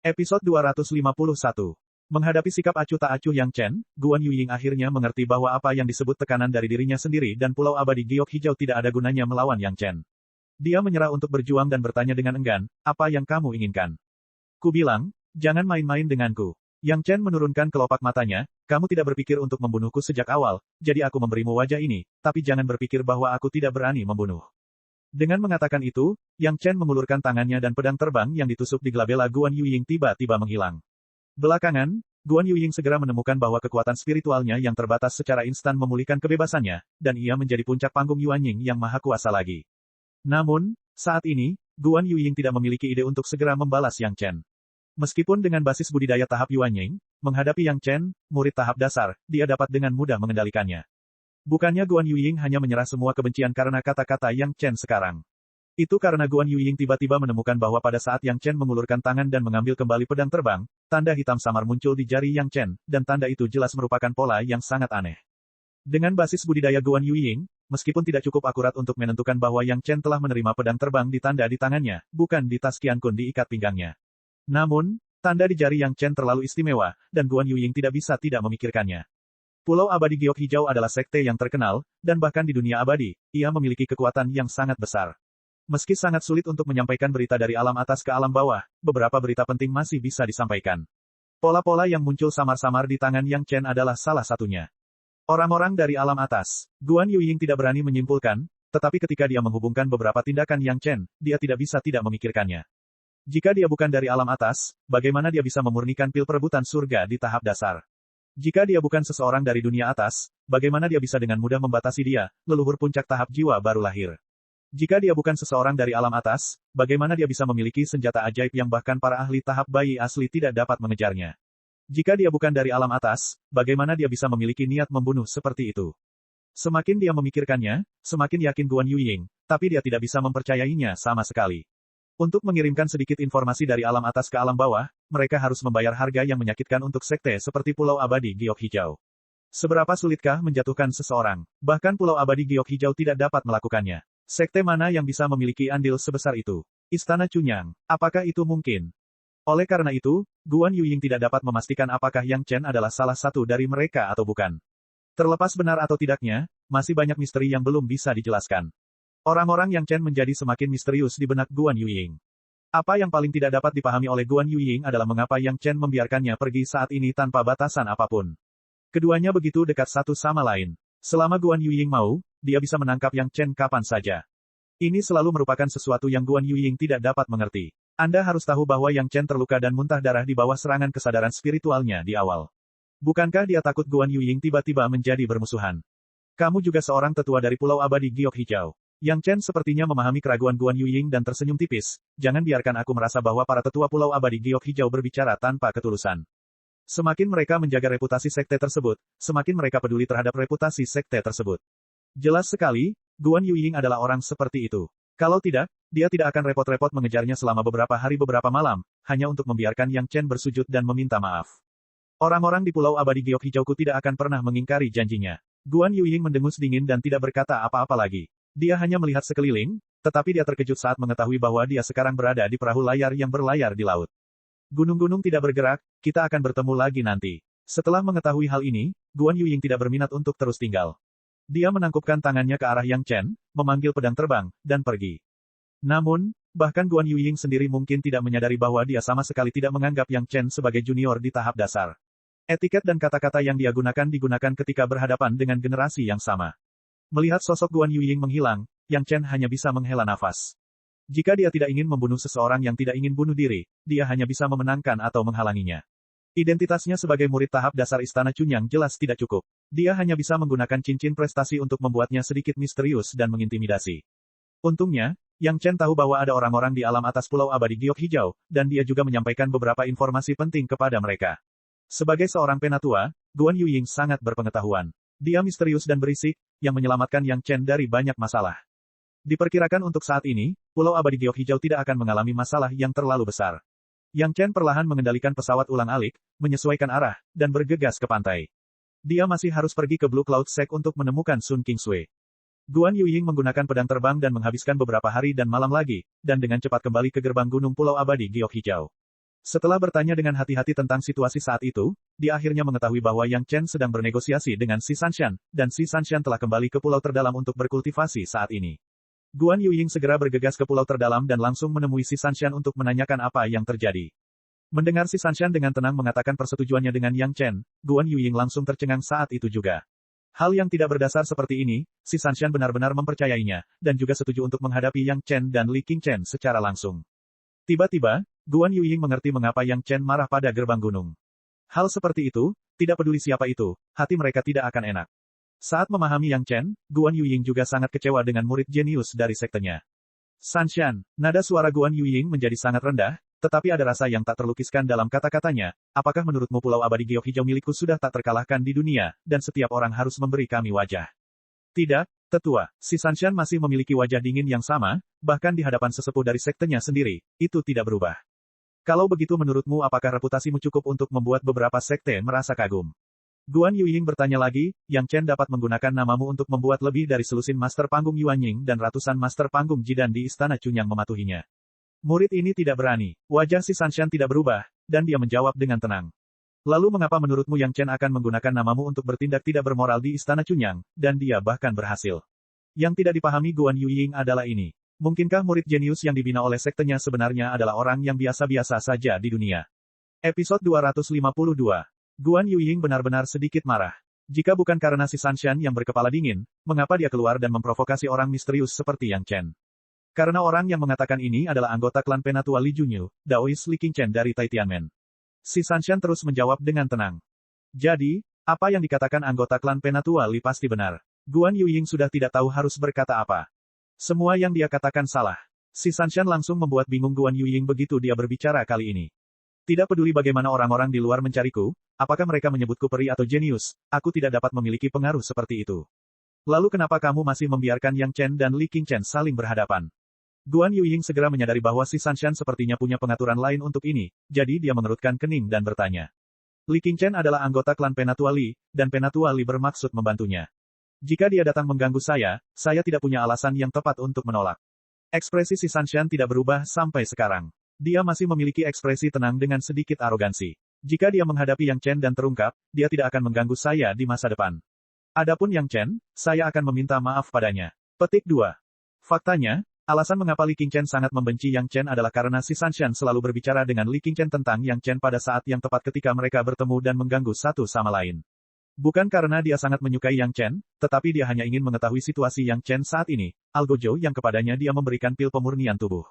Episode 251. Menghadapi sikap acuh tak acuh Yang Chen, Guan Yuying akhirnya mengerti bahwa apa yang disebut tekanan dari dirinya sendiri dan Pulau Abadi Giok Hijau tidak ada gunanya melawan Yang Chen. Dia menyerah untuk berjuang dan bertanya dengan enggan, apa yang kamu inginkan? Ku bilang, jangan main-main denganku. Yang Chen menurunkan kelopak matanya, kamu tidak berpikir untuk membunuhku sejak awal, jadi aku memberimu wajah ini, tapi jangan berpikir bahwa aku tidak berani membunuh. Dengan mengatakan itu, Yang Chen mengulurkan tangannya dan pedang terbang yang ditusuk di glabella Guan Yuying tiba-tiba menghilang. Belakangan, Guan Yuying segera menemukan bahwa kekuatan spiritualnya yang terbatas secara instan memulihkan kebebasannya, dan ia menjadi puncak panggung Yuanying yang maha kuasa lagi. Namun, saat ini, Guan Yuying tidak memiliki ide untuk segera membalas Yang Chen. Meskipun dengan basis budidaya tahap Yuanying, menghadapi Yang Chen, murid tahap dasar, dia dapat dengan mudah mengendalikannya. Bukannya Guan Yuying hanya menyerah semua kebencian karena kata-kata Yang Chen sekarang. Itu karena Guan Yuying tiba-tiba menemukan bahwa pada saat Yang Chen mengulurkan tangan dan mengambil kembali pedang terbang, tanda hitam samar muncul di jari Yang Chen, dan tanda itu jelas merupakan pola yang sangat aneh. Dengan basis budidaya Guan Yuying, meskipun tidak cukup akurat untuk menentukan bahwa Yang Chen telah menerima pedang terbang di tanda di tangannya, bukan di tas Qian Kun diikat pinggangnya. Namun, tanda di jari Yang Chen terlalu istimewa, dan Guan Yuying tidak bisa tidak memikirkannya. Pulau Abadi Giok Hijau adalah sekte yang terkenal, dan bahkan di dunia abadi, ia memiliki kekuatan yang sangat besar. Meski sangat sulit untuk menyampaikan berita dari alam atas ke alam bawah, beberapa berita penting masih bisa disampaikan. Pola-pola yang muncul samar-samar di tangan Yang Chen adalah salah satunya. Orang-orang dari alam atas, Guan Yuying tidak berani menyimpulkan, tetapi ketika dia menghubungkan beberapa tindakan Yang Chen, dia tidak bisa tidak memikirkannya. Jika dia bukan dari alam atas, bagaimana dia bisa memurnikan pil perebutan surga di tahap dasar? Jika dia bukan seseorang dari dunia atas, bagaimana dia bisa dengan mudah membatasi dia, leluhur puncak tahap jiwa baru lahir? Jika dia bukan seseorang dari alam atas, bagaimana dia bisa memiliki senjata ajaib yang bahkan para ahli tahap bayi asli tidak dapat mengejarnya? Jika dia bukan dari alam atas, bagaimana dia bisa memiliki niat membunuh seperti itu? Semakin dia memikirkannya, semakin yakin Guan Yuying, tapi dia tidak bisa mempercayainya sama sekali. Untuk mengirimkan sedikit informasi dari alam atas ke alam bawah, mereka harus membayar harga yang menyakitkan untuk sekte seperti Pulau Abadi Giok Hijau. Seberapa sulitkah menjatuhkan seseorang? Bahkan Pulau Abadi Giok Hijau tidak dapat melakukannya. Sekte mana yang bisa memiliki andil sebesar itu? Istana Cunyang. Apakah itu mungkin? Oleh karena itu, Guan Yuying tidak dapat memastikan apakah Yang Chen adalah salah satu dari mereka atau bukan. Terlepas benar atau tidaknya, masih banyak misteri yang belum bisa dijelaskan. Orang-orang Yang Chen menjadi semakin misterius di benak Guan Yuying. Apa yang paling tidak dapat dipahami oleh Guan Yuying adalah mengapa Yang Chen membiarkannya pergi saat ini tanpa batasan apapun. Keduanya begitu dekat satu sama lain. Selama Guan Yuying mau, dia bisa menangkap Yang Chen kapan saja. Ini selalu merupakan sesuatu yang Guan Yuying tidak dapat mengerti. Anda harus tahu bahwa Yang Chen terluka dan muntah darah di bawah serangan kesadaran spiritualnya di awal. Bukankah dia takut Guan Yuying tiba-tiba menjadi bermusuhan? Kamu juga seorang tetua dari Pulau Abadi Giok Hijau. Yang Chen sepertinya memahami keraguan Guan Yuying dan tersenyum tipis, jangan biarkan aku merasa bahwa para tetua Pulau Abadi Giok Hijau berbicara tanpa ketulusan. Semakin mereka menjaga reputasi sekte tersebut, semakin mereka peduli terhadap reputasi sekte tersebut. Jelas sekali, Guan Yuying adalah orang seperti itu. Kalau tidak, dia tidak akan repot-repot mengejarnya selama beberapa hari beberapa malam, hanya untuk membiarkan Yang Chen bersujud dan meminta maaf. Orang-orang di Pulau Abadi Giok Hijauku tidak akan pernah mengingkari janjinya. Guan Yuying mendengus dingin dan tidak berkata apa-apa lagi. Dia hanya melihat sekeliling, tetapi dia terkejut saat mengetahui bahwa dia sekarang berada di perahu layar yang berlayar di laut. Gunung-gunung tidak bergerak, kita akan bertemu lagi nanti. Setelah mengetahui hal ini, Guan Yuying tidak berminat untuk terus tinggal. Dia menangkupkan tangannya ke arah Yang Chen, memanggil pedang terbang, dan pergi. Namun, bahkan Guan Yuying sendiri mungkin tidak menyadari bahwa dia sama sekali tidak menganggap Yang Chen sebagai junior di tahap dasar. Etiket dan kata-kata yang dia gunakan digunakan ketika berhadapan dengan generasi yang sama. Melihat sosok Guan Yuying menghilang, Yang Chen hanya bisa menghela nafas. Jika dia tidak ingin membunuh seseorang yang tidak ingin bunuh diri, dia hanya bisa memenangkan atau menghalanginya. Identitasnya sebagai murid tahap dasar Istana Cunyang jelas tidak cukup. Dia hanya bisa menggunakan cincin prestasi untuk membuatnya sedikit misterius dan mengintimidasi. Untungnya, Yang Chen tahu bahwa ada orang-orang di alam atas Pulau Abadi Giok Hijau, dan dia juga menyampaikan beberapa informasi penting kepada mereka. Sebagai seorang penatua, Guan Yuying sangat berpengetahuan. Dia misterius dan berisik, yang menyelamatkan Yang Chen dari banyak masalah. Diperkirakan untuk saat ini, Pulau Abadi Giok Hijau tidak akan mengalami masalah yang terlalu besar. Yang Chen perlahan mengendalikan pesawat ulang-alik, menyesuaikan arah, dan bergegas ke pantai. Dia masih harus pergi ke Blue Cloud Sect untuk menemukan Sun Kingsway. Guan Yuying menggunakan pedang terbang dan menghabiskan beberapa hari dan malam lagi, dan dengan cepat kembali ke gerbang Gunung Pulau Abadi Giok Hijau. Setelah bertanya dengan hati-hati tentang situasi saat itu, dia akhirnya mengetahui bahwa Yang Chen sedang bernegosiasi dengan Si Sanshan, dan Si Sanshan telah kembali ke pulau terdalam untuk berkultivasi saat ini. Guan Yuying segera bergegas ke pulau terdalam dan langsung menemui Si Sanshan untuk menanyakan apa yang terjadi. Mendengar Si Sanshan dengan tenang mengatakan persetujuannya dengan Yang Chen, Guan Yuying langsung tercengang saat itu juga. Hal yang tidak berdasar seperti ini, Si Sanshan benar-benar mempercayainya, dan juga setuju untuk menghadapi Yang Chen dan Li Qingchen secara langsung. Tiba-tiba, Guan Yuying mengerti mengapa Yang Chen marah pada gerbang gunung. Hal seperti itu, tidak peduli siapa itu, hati mereka tidak akan enak. Saat memahami Yang Chen, Guan Yuying juga sangat kecewa dengan murid jenius dari sektenya. Sanshan, nada suara Guan Yuying menjadi sangat rendah, tetapi ada rasa yang tak terlukiskan dalam kata-katanya. Apakah menurutmu Pulau Abadi Giok Hijau milikku sudah tak terkalahkan di dunia, dan setiap orang harus memberi kami wajah? Tidak, tetua, Si Sanshan masih memiliki wajah dingin yang sama, bahkan di hadapan sesepuh dari sektenya sendiri, itu tidak berubah. Kalau begitu menurutmu apakah reputasimu cukup untuk membuat beberapa sekte merasa kagum? Guan Yuying bertanya lagi, Yang Chen dapat menggunakan namamu untuk membuat lebih dari selusin master panggung Yuanying dan ratusan master panggung Jidan di Istana Chunyang mematuhinya. Murid ini tidak berani, wajah Si Sanshan tidak berubah, dan dia menjawab dengan tenang. Lalu mengapa menurutmu Yang Chen akan menggunakan namamu untuk bertindak tidak bermoral di Istana Chunyang, dan dia bahkan berhasil? Yang tidak dipahami Guan Yuying adalah ini. Mungkinkah murid jenius yang dibina oleh sektenya sebenarnya adalah orang yang biasa-biasa saja di dunia? Episode 252. Guan Yuying benar-benar sedikit marah. Jika bukan karena Si Sanshan yang berkepala dingin, mengapa dia keluar dan memprovokasi orang misterius seperti Yang Chen? Karena orang yang mengatakan ini adalah anggota klan penatua Li Junyu, Daois Li Qingchen dari Taitianmen. Si Sanshan terus menjawab dengan tenang. Jadi, apa yang dikatakan anggota klan penatua Li pasti benar. Guan Yuying sudah tidak tahu harus berkata apa. Semua yang dia katakan salah. Si Sanshan langsung membuat bingung Guan Yuying begitu dia berbicara kali ini. Tidak peduli bagaimana orang-orang di luar mencariku, apakah mereka menyebutku peri atau jenius, aku tidak dapat memiliki pengaruh seperti itu. Lalu kenapa kamu masih membiarkan Yang Chen dan Li Qingchen saling berhadapan? Guan Yuying segera menyadari bahwa Si Sanshan sepertinya punya pengaturan lain untuk ini, jadi dia mengerutkan kening dan bertanya. Li Qingchen adalah anggota klan Penatua Li, dan Penatua Li bermaksud membantunya. Jika dia datang mengganggu saya tidak punya alasan yang tepat untuk menolak. Ekspresi Si Sanshan tidak berubah sampai sekarang. Dia masih memiliki ekspresi tenang dengan sedikit arogansi. Jika dia menghadapi Yang Chen dan terungkap, dia tidak akan mengganggu saya di masa depan. Adapun Yang Chen, saya akan meminta maaf padanya. Petik 2. Faktanya, alasan mengapa Li Qingchen sangat membenci Yang Chen adalah karena Si Sanshan selalu berbicara dengan Li Qingchen tentang Yang Chen pada saat yang tepat ketika mereka bertemu dan mengganggu satu sama lain. Bukan karena dia sangat menyukai Yang Chen, tetapi dia hanya ingin mengetahui situasi Yang Chen saat ini, Algojo yang kepadanya dia memberikan pil pemurnian tubuh.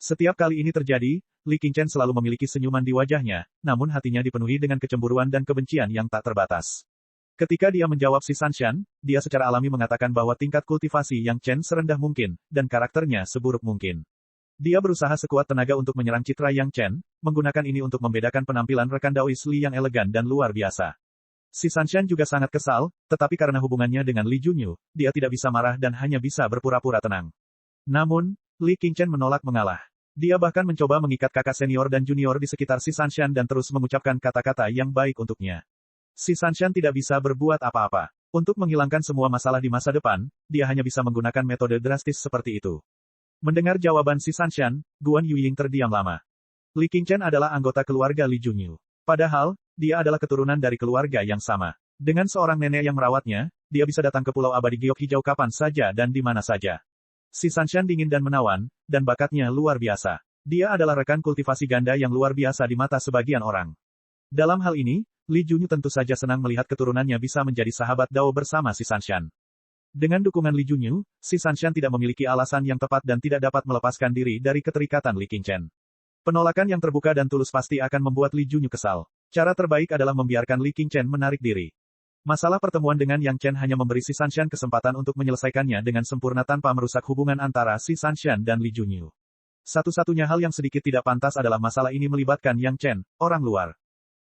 Setiap kali ini terjadi, Li Qingchen selalu memiliki senyuman di wajahnya, namun hatinya dipenuhi dengan kecemburuan dan kebencian yang tak terbatas. Ketika dia menjawab Si Sanshan, dia secara alami mengatakan bahwa tingkat kultivasi Yang Chen serendah mungkin, dan karakternya seburuk mungkin. Dia berusaha sekuat tenaga untuk menyerang citra Yang Chen, menggunakan ini untuk membedakan penampilan rekan Daois Li yang elegan dan luar biasa. Si Sanshan juga sangat kesal, tetapi karena hubungannya dengan Li Junyu, dia tidak bisa marah dan hanya bisa berpura-pura tenang. Namun, Li Qingchen menolak mengalah. Dia bahkan mencoba mengikat kakak senior dan junior di sekitar Si Sanshan dan terus mengucapkan kata-kata yang baik untuknya. Si Sanshan tidak bisa berbuat apa-apa. Untuk menghilangkan semua masalah di masa depan, dia hanya bisa menggunakan metode drastis seperti itu. Mendengar jawaban Si Sanshan, Guan Yuying terdiam lama. Li Qingchen adalah anggota keluarga Li Junyu. Padahal, dia adalah keturunan dari keluarga yang sama. Dengan seorang nenek yang merawatnya, dia bisa datang ke Pulau Abadi Giok Hijau kapan saja dan di mana saja. Si Sanshan dingin dan menawan, dan bakatnya luar biasa. Dia adalah rekan kultivasi ganda yang luar biasa di mata sebagian orang. Dalam hal ini, Li Junyu tentu saja senang melihat keturunannya bisa menjadi sahabat Dao bersama Si Sanshan. Dengan dukungan Li Junyu, Si Sanshan tidak memiliki alasan yang tepat dan tidak dapat melepaskan diri dari keterikatan Li Qingchen. Penolakan yang terbuka dan tulus pasti akan membuat Li Junyu kesal. Cara terbaik adalah membiarkan Li Qingchen menarik diri. Masalah pertemuan dengan Yang Chen hanya memberi Si Sanshan kesempatan untuk menyelesaikannya dengan sempurna tanpa merusak hubungan antara Si Sanshan dan Li Junyu. Satu-satunya hal yang sedikit tidak pantas adalah masalah ini melibatkan Yang Chen, orang luar.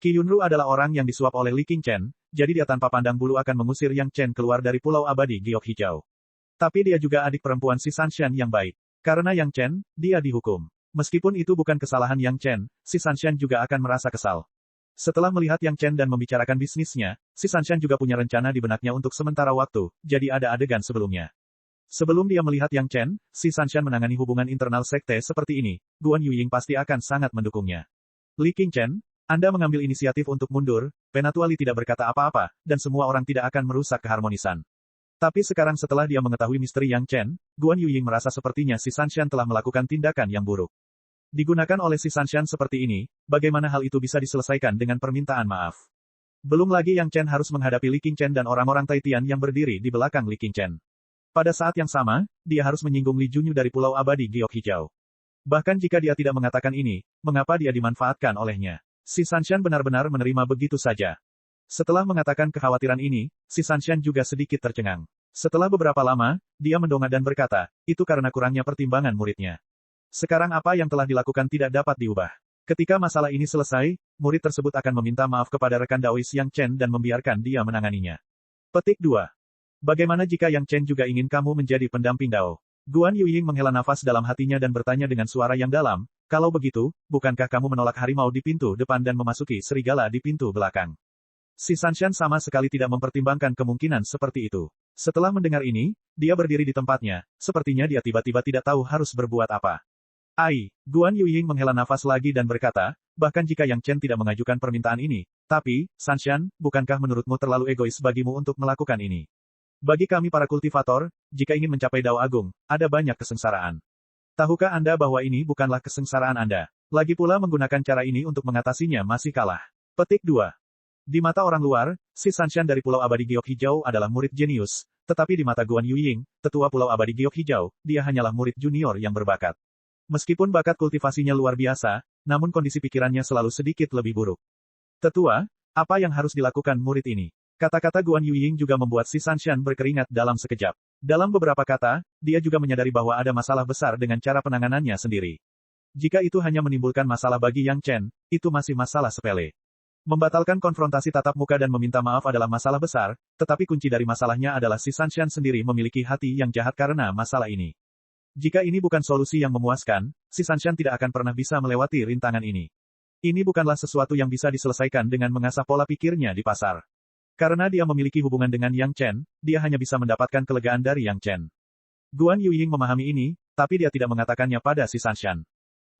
Qi Yunru adalah orang yang disuap oleh Li Qingchen, jadi dia tanpa pandang bulu akan mengusir Yang Chen keluar dari Pulau Abadi Giok Hijau. Tapi dia juga adik perempuan Si Sanshan yang baik. Karena Yang Chen, dia dihukum. Meskipun itu bukan kesalahan Yang Chen, Si Sanshan juga akan merasa kesal. Setelah melihat Yang Chen dan membicarakan bisnisnya, Si Sanshan juga punya rencana di benaknya untuk sementara waktu, jadi ada adegan sebelumnya. Sebelum dia melihat Yang Chen, Si Sanshan menangani hubungan internal sekte seperti ini, Guan Yuying pasti akan sangat mendukungnya. Li Qingchen, Anda mengambil inisiatif untuk mundur, Penatua Li tidak berkata apa-apa, dan semua orang tidak akan merusak keharmonisan. Tapi sekarang setelah dia mengetahui misteri Yang Chen, Guan Yuying merasa sepertinya si Sanshan telah melakukan tindakan yang buruk. Digunakan oleh si Sanshan seperti ini, bagaimana hal itu bisa diselesaikan dengan permintaan maaf? Belum lagi Yang Chen harus menghadapi Li Qingchen dan orang-orang Taitian yang berdiri di belakang Li Qingchen. Pada saat yang sama, dia harus menyinggung Li Junyu dari Pulau Abadi Giok Hijau. Bahkan jika dia tidak mengatakan ini, mengapa dia dimanfaatkan olehnya? Si Sanshan benar-benar menerima begitu saja. Setelah mengatakan kekhawatiran ini, si Sanshan juga sedikit tercengang. Setelah beberapa lama, dia mendongak dan berkata, itu karena kurangnya pertimbangan muridnya. Sekarang apa yang telah dilakukan tidak dapat diubah. Ketika masalah ini selesai, murid tersebut akan meminta maaf kepada rekan Daois Yang Chen dan membiarkan dia menanganinya. Petik 2. Bagaimana jika Yang Chen juga ingin kamu menjadi pendamping Dao? Guan Yuying menghela nafas dalam hatinya dan bertanya dengan suara yang dalam, kalau begitu, bukankah kamu menolak harimau di pintu depan dan memasuki serigala di pintu belakang? Si Sanshan sama sekali tidak mempertimbangkan kemungkinan seperti itu. Setelah mendengar ini, dia berdiri di tempatnya, sepertinya dia tiba-tiba tidak tahu harus berbuat apa. Guan Yuying menghela nafas lagi dan berkata, bahkan jika Yang Chen tidak mengajukan permintaan ini, tapi, Sanshan, bukankah menurutmu terlalu egois bagimu untuk melakukan ini? Bagi kami para kultivator, jika ingin mencapai Dao Agung, ada banyak kesengsaraan. Tahukah Anda bahwa ini bukanlah kesengsaraan Anda? Lagi pula menggunakan cara ini untuk mengatasinya masih kalah. Petik 2. Di mata orang luar, si Sanshan dari Pulau Abadi Giok Hijau adalah murid jenius, tetapi di mata Guan Yuying, tetua Pulau Abadi Giok Hijau, dia hanyalah murid junior yang berbakat. Meskipun bakat kultivasinya luar biasa, namun kondisi pikirannya selalu sedikit lebih buruk. Tetua, apa yang harus dilakukan murid ini? Kata-kata Guan Yuying juga membuat si Sanshan berkeringat dalam sekejap. Dalam beberapa kata, dia juga menyadari bahwa ada masalah besar dengan cara penanganannya sendiri. Jika itu hanya menimbulkan masalah bagi Yang Chen, itu masih masalah sepele. Membatalkan konfrontasi tatap muka dan meminta maaf adalah masalah besar, tetapi kunci dari masalahnya adalah si Sanshan sendiri memiliki hati yang jahat karena masalah ini. Jika ini bukan solusi yang memuaskan, si Sanshan tidak akan pernah bisa melewati rintangan ini. Ini bukanlah sesuatu yang bisa diselesaikan dengan mengasah pola pikirnya di pasar. Karena dia memiliki hubungan dengan Yang Chen, dia hanya bisa mendapatkan kelegaan dari Yang Chen. Guan Yuying memahami ini, tapi dia tidak mengatakannya pada si Sanshan.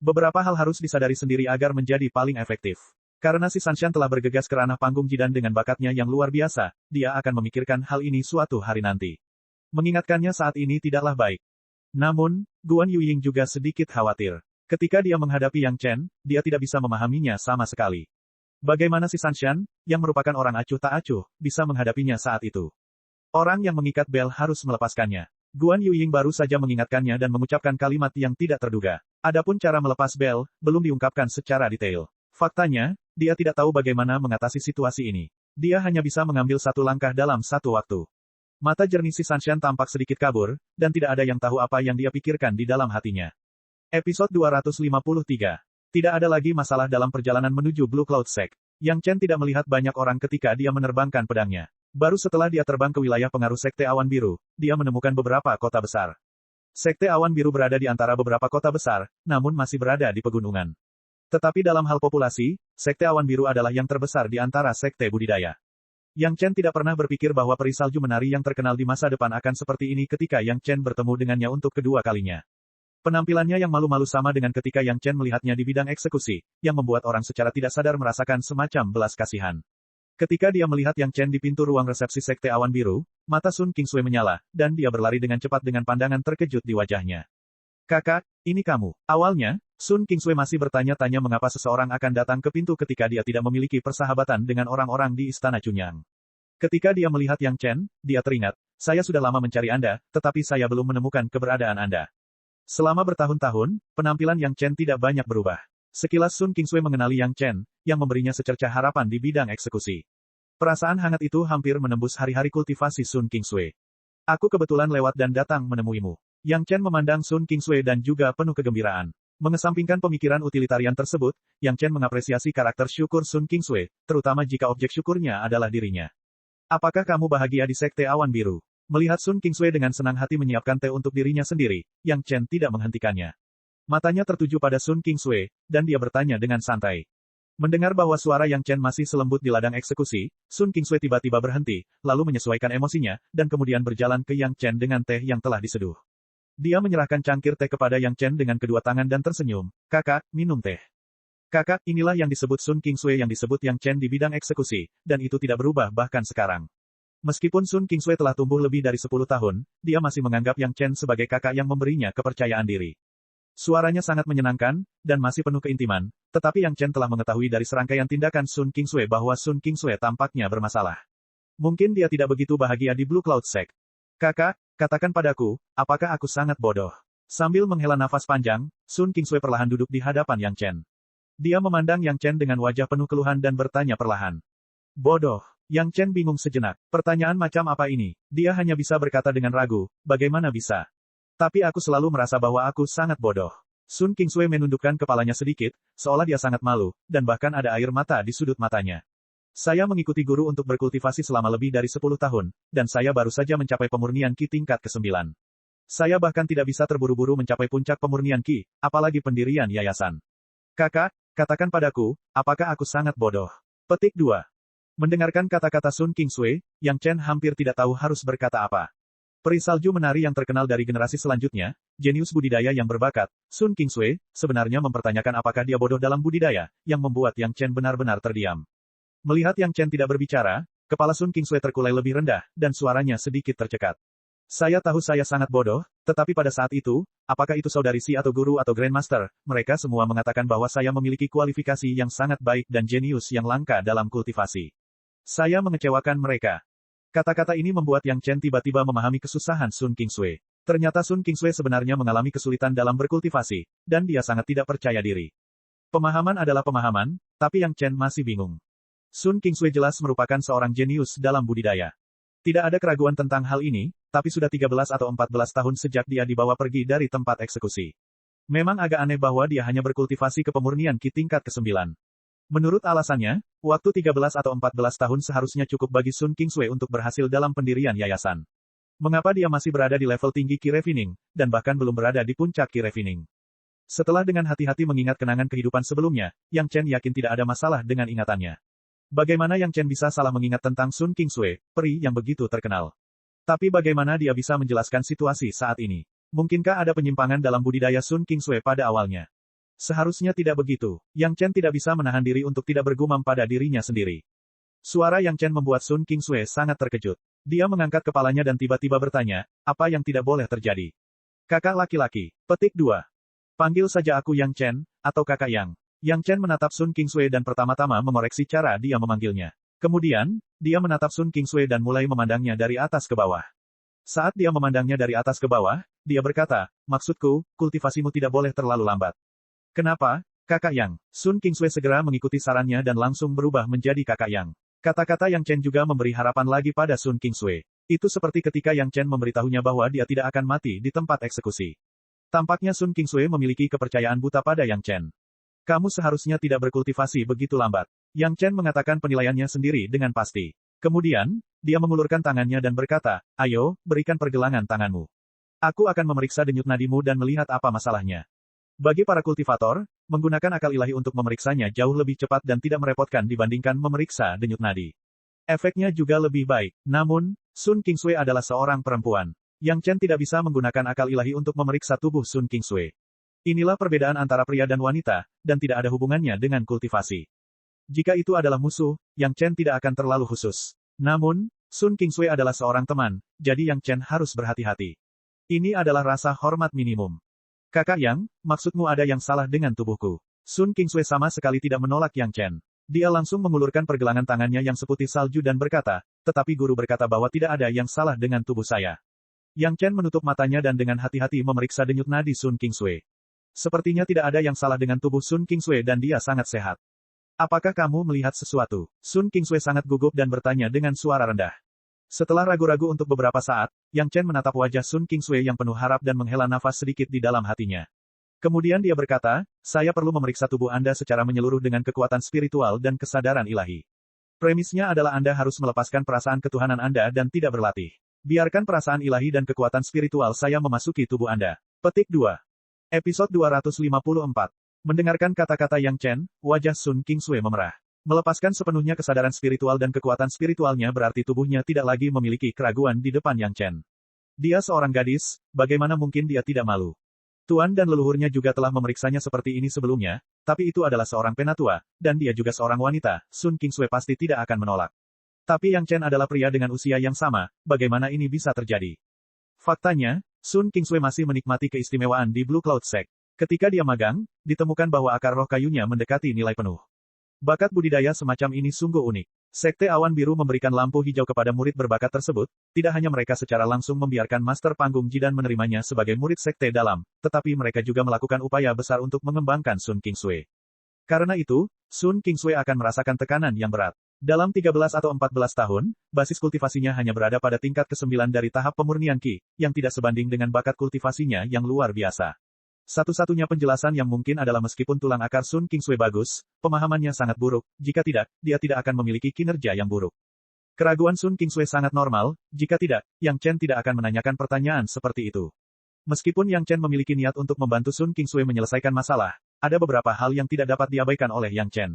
Beberapa hal harus disadari sendiri agar menjadi paling efektif. Karena si Sanshan telah bergegas ke ranah panggung jidan dengan bakatnya yang luar biasa, dia akan memikirkan hal ini suatu hari nanti. Mengingatkannya saat ini tidaklah baik. Namun, Guan Yuying juga sedikit khawatir. Ketika dia menghadapi Yang Chen, dia tidak bisa memahaminya sama sekali. Bagaimana si Sanshan, yang merupakan orang acuh tak acuh, bisa menghadapinya saat itu? Orang yang mengikat bel harus melepaskannya. Guan Yuying baru saja mengingatkannya dan mengucapkan kalimat yang tidak terduga. Adapun cara melepas bel, belum diungkapkan secara detail. Faktanya, dia tidak tahu bagaimana mengatasi situasi ini. Dia hanya bisa mengambil satu langkah dalam satu waktu. Mata jernih si Sanshan tampak sedikit kabur, dan tidak ada yang tahu apa yang dia pikirkan di dalam hatinya. Episode 253. Tidak ada lagi masalah dalam perjalanan menuju Blue Cloud Sect. Yang Chen tidak melihat banyak orang ketika dia menerbangkan pedangnya. Baru setelah dia terbang ke wilayah pengaruh Sekte Awan Biru, dia menemukan beberapa kota besar. Sekte Awan Biru berada di antara beberapa kota besar, namun masih berada di pegunungan. Tetapi dalam hal populasi, Sekte Awan Biru adalah yang terbesar di antara sekte budidaya. Yang Chen tidak pernah berpikir bahwa peri salju menari yang terkenal di masa depan akan seperti ini ketika Yang Chen bertemu dengannya untuk kedua kalinya. Penampilannya yang malu-malu sama dengan ketika Yang Chen melihatnya di bidang eksekusi, yang membuat orang secara tidak sadar merasakan semacam belas kasihan. Ketika dia melihat Yang Chen di pintu ruang resepsi Sekte Awan Biru, mata Sun Qingsui menyala, dan dia berlari dengan cepat dengan pandangan terkejut di wajahnya. Kakak, ini kamu. Awalnya, Sun Qingsui masih bertanya-tanya mengapa seseorang akan datang ke pintu ketika dia tidak memiliki persahabatan dengan orang-orang di Istana Chunyang. Ketika dia melihat Yang Chen, dia teringat, saya sudah lama mencari Anda, tetapi saya belum menemukan keberadaan Anda. Selama bertahun-tahun, penampilan Yang Chen tidak banyak berubah. Sekilas Sun Qingsui mengenali Yang Chen, yang memberinya secercah harapan di bidang eksekusi. Perasaan hangat itu hampir menembus hari-hari kultivasi Sun Qingsui. Aku kebetulan lewat dan datang menemuimu. Yang Chen memandang Sun Qingsui dan juga penuh kegembiraan. Mengesampingkan pemikiran utilitarian tersebut, Yang Chen mengapresiasi karakter syukur Sun Qingsui, terutama jika objek syukurnya adalah dirinya. Apakah kamu bahagia di Sekte Awan Biru? Melihat Sun Qingsui dengan senang hati menyiapkan teh untuk dirinya sendiri, Yang Chen tidak menghentikannya. Matanya tertuju pada Sun Qingsui, dan dia bertanya dengan santai. Mendengar bahwa suara Yang Chen masih selembut di ladang eksekusi, Sun Qingsui tiba-tiba berhenti, lalu menyesuaikan emosinya, dan kemudian berjalan ke Yang Chen dengan teh yang telah diseduh. Dia menyerahkan cangkir teh kepada Yang Chen dengan kedua tangan dan tersenyum. Kakak, minum teh. Kakak, inilah yang disebut Sun Kingsui yang disebut Yang Chen di bidang eksekusi, dan itu tidak berubah bahkan sekarang. Meskipun Sun Kingsui telah tumbuh lebih dari 10 tahun, dia masih menganggap Yang Chen sebagai kakak yang memberinya kepercayaan diri. Suaranya sangat menyenangkan, dan masih penuh keintiman, tetapi Yang Chen telah mengetahui dari serangkaian tindakan Sun Kingsui bahwa Sun Kingsui tampaknya bermasalah. Mungkin dia tidak begitu bahagia di Blue Cloud Sect. Kakak, katakan padaku, apakah aku sangat bodoh? Sambil menghela nafas panjang, Sun Kingsui perlahan duduk di hadapan Yang Chen. Dia memandang Yang Chen dengan wajah penuh keluhan dan bertanya perlahan. Bodoh. Yang Chen bingung sejenak. Pertanyaan macam apa ini? Dia hanya bisa berkata dengan ragu, bagaimana bisa? Tapi aku selalu merasa bahwa aku sangat bodoh. Sun Kingsui menundukkan kepalanya sedikit, seolah dia sangat malu, dan bahkan ada air mata di sudut matanya. Saya mengikuti guru untuk berkultivasi selama lebih dari 10 tahun, dan saya baru saja mencapai pemurnian Qi tingkat ke-9. Saya bahkan tidak bisa terburu-buru mencapai puncak pemurnian Qi, apalagi pendirian yayasan. Kakak, katakan padaku, apakah aku sangat bodoh? Petik 2. Mendengarkan kata-kata Sun Kingsui, Yang Chen hampir tidak tahu harus berkata apa. Peri salju menari yang terkenal dari generasi selanjutnya, jenius budidaya yang berbakat, Sun Kingsui, sebenarnya mempertanyakan apakah dia bodoh dalam budidaya, yang membuat Yang Chen benar-benar terdiam. Melihat Yang Chen tidak berbicara, kepala Sun Kingsui terkulai lebih rendah, dan suaranya sedikit tercekat. Saya tahu saya sangat bodoh, tetapi pada saat itu, apakah itu saudari Si atau guru atau Grandmaster, mereka semua mengatakan bahwa saya memiliki kualifikasi yang sangat baik dan jenius yang langka dalam kultivasi. Saya mengecewakan mereka. Kata-kata ini membuat Yang Chen tiba-tiba memahami kesusahan Sun Kingsui. Ternyata Sun Kingsui sebenarnya mengalami kesulitan dalam berkultivasi, dan dia sangat tidak percaya diri. Pemahaman adalah pemahaman, tapi Yang Chen masih bingung. Sun Kingsui jelas merupakan seorang jenius dalam budidaya. Tidak ada keraguan tentang hal ini, tapi sudah 13 atau 14 tahun sejak dia dibawa pergi dari tempat eksekusi. Memang agak aneh bahwa dia hanya berkultivasi ke pemurnian Qi tingkat ke-9. Menurut alasannya, waktu 13 atau 14 tahun seharusnya cukup bagi Sun Kingsui untuk berhasil dalam pendirian yayasan. Mengapa dia masih berada di level tinggi Qi Refining, dan bahkan belum berada di puncak Qi Refining? Setelah dengan hati-hati mengingat kenangan kehidupan sebelumnya, Yang Chen yakin tidak ada masalah dengan ingatannya. Bagaimana Yang Chen bisa salah mengingat tentang Sun Kingsui, peri yang begitu terkenal? Tapi bagaimana dia bisa menjelaskan situasi saat ini? Mungkinkah ada penyimpangan dalam budidaya Sun Kingsui pada awalnya? Seharusnya tidak begitu. Yang Chen tidak bisa menahan diri untuk tidak bergumam pada dirinya sendiri. Suara Yang Chen membuat Sun Kingsui sangat terkejut. Dia mengangkat kepalanya dan tiba-tiba bertanya, apa yang tidak boleh terjadi? Kakak laki-laki. Petik 2. Panggil saja aku Yang Chen, atau kakak Yang. Yang Chen menatap Sun Kingsui dan pertama-tama mengoreksi cara dia memanggilnya. Kemudian, dia menatap Sun Kingsui dan mulai memandangnya dari atas ke bawah. Saat dia memandangnya dari atas ke bawah, dia berkata, maksudku, kultivasimu tidak boleh terlalu lambat. Kenapa, kakak Yang? Sun Kingsui segera mengikuti sarannya dan langsung berubah menjadi kakak Yang. Kata-kata Yang Chen juga memberi harapan lagi pada Sun Kingsui. Itu seperti ketika Yang Chen memberitahunya bahwa dia tidak akan mati di tempat eksekusi. Tampaknya Sun Kingsui memiliki kepercayaan buta pada Yang Chen. Kamu seharusnya tidak berkultivasi begitu lambat. Yang Chen mengatakan penilaiannya sendiri dengan pasti. Kemudian, dia mengulurkan tangannya dan berkata, ayo, berikan pergelangan tanganmu. Aku akan memeriksa denyut nadimu dan melihat apa masalahnya. Bagi para kultivator, menggunakan akal ilahi untuk memeriksanya jauh lebih cepat dan tidak merepotkan dibandingkan memeriksa denyut nadi. Efeknya juga lebih baik. Namun, Sun Kingsui adalah seorang perempuan. Yang Chen tidak bisa menggunakan akal ilahi untuk memeriksa tubuh Sun Kingsui. Inilah perbedaan antara pria dan wanita, dan tidak ada hubungannya dengan kultivasi. Jika itu adalah musuh, Yang Chen tidak akan terlalu khusus. Namun, Sun Kingsui adalah seorang teman, jadi Yang Chen harus berhati-hati. Ini adalah rasa hormat minimum. Kakak Yang, maksudmu ada yang salah dengan tubuhku? Sun Kingsui sama sekali tidak menolak Yang Chen. Dia langsung mengulurkan pergelangan tangannya yang seputih salju dan berkata, tetapi guru berkata bahwa tidak ada yang salah dengan tubuh saya. Yang Chen menutup matanya dan dengan hati-hati memeriksa denyut nadi Sun Kingsui. Sepertinya tidak ada yang salah dengan tubuh Sun Kingsui dan dia sangat sehat. Apakah kamu melihat sesuatu? Sun Kingsui sangat gugup dan bertanya dengan suara rendah. Setelah ragu-ragu untuk beberapa saat, Yang Chen menatap wajah Sun Kingsui yang penuh harap dan menghela nafas sedikit di dalam hatinya. Kemudian dia berkata, saya perlu memeriksa tubuh Anda secara menyeluruh dengan kekuatan spiritual dan kesadaran ilahi. Premisnya adalah Anda harus melepaskan perasaan ketuhanan Anda dan tidak berlatih. Biarkan perasaan ilahi dan kekuatan spiritual saya memasuki tubuh Anda. Petik 2. Episode 254. Mendengarkan kata-kata Yang Chen, wajah Sun Kingsui memerah. Melepaskan sepenuhnya kesadaran spiritual dan kekuatan spiritualnya berarti tubuhnya tidak lagi memiliki keraguan di depan Yang Chen. Dia seorang gadis, bagaimana mungkin dia tidak malu? Tuan dan leluhurnya juga telah memeriksanya seperti ini sebelumnya, tapi itu adalah seorang penatua, dan dia juga seorang wanita, Sun Qingsui pasti tidak akan menolak. Tapi Yang Chen adalah pria dengan usia yang sama, bagaimana ini bisa terjadi? Faktanya, Sun Qingsui masih menikmati keistimewaan di Blue Cloud Sect. Ketika dia magang, ditemukan bahwa akar roh kayunya mendekati nilai penuh. Bakat budidaya semacam ini sungguh unik. Sekte Awan Biru memberikan lampu hijau kepada murid berbakat tersebut, tidak hanya mereka secara langsung membiarkan Master Panggung Jidan menerimanya sebagai murid sekte dalam, tetapi mereka juga melakukan upaya besar untuk mengembangkan Sun Qingsui. Karena itu, Sun Qingsui akan merasakan tekanan yang berat. Dalam 13 atau 14 tahun, basis kultivasinya hanya berada pada tingkat ke-9 dari tahap pemurnian Qi, yang tidak sebanding dengan bakat kultivasinya yang luar biasa. Satu-satunya penjelasan yang mungkin adalah meskipun tulang akar Sun Qingsui bagus, pemahamannya sangat buruk, jika tidak, dia tidak akan memiliki kinerja yang buruk. Keraguan Sun Qingsui sangat normal, jika tidak, Yang Chen tidak akan menanyakan pertanyaan seperti itu. Meskipun Yang Chen memiliki niat untuk membantu Sun Qingsui menyelesaikan masalah, ada beberapa hal yang tidak dapat diabaikan oleh Yang Chen.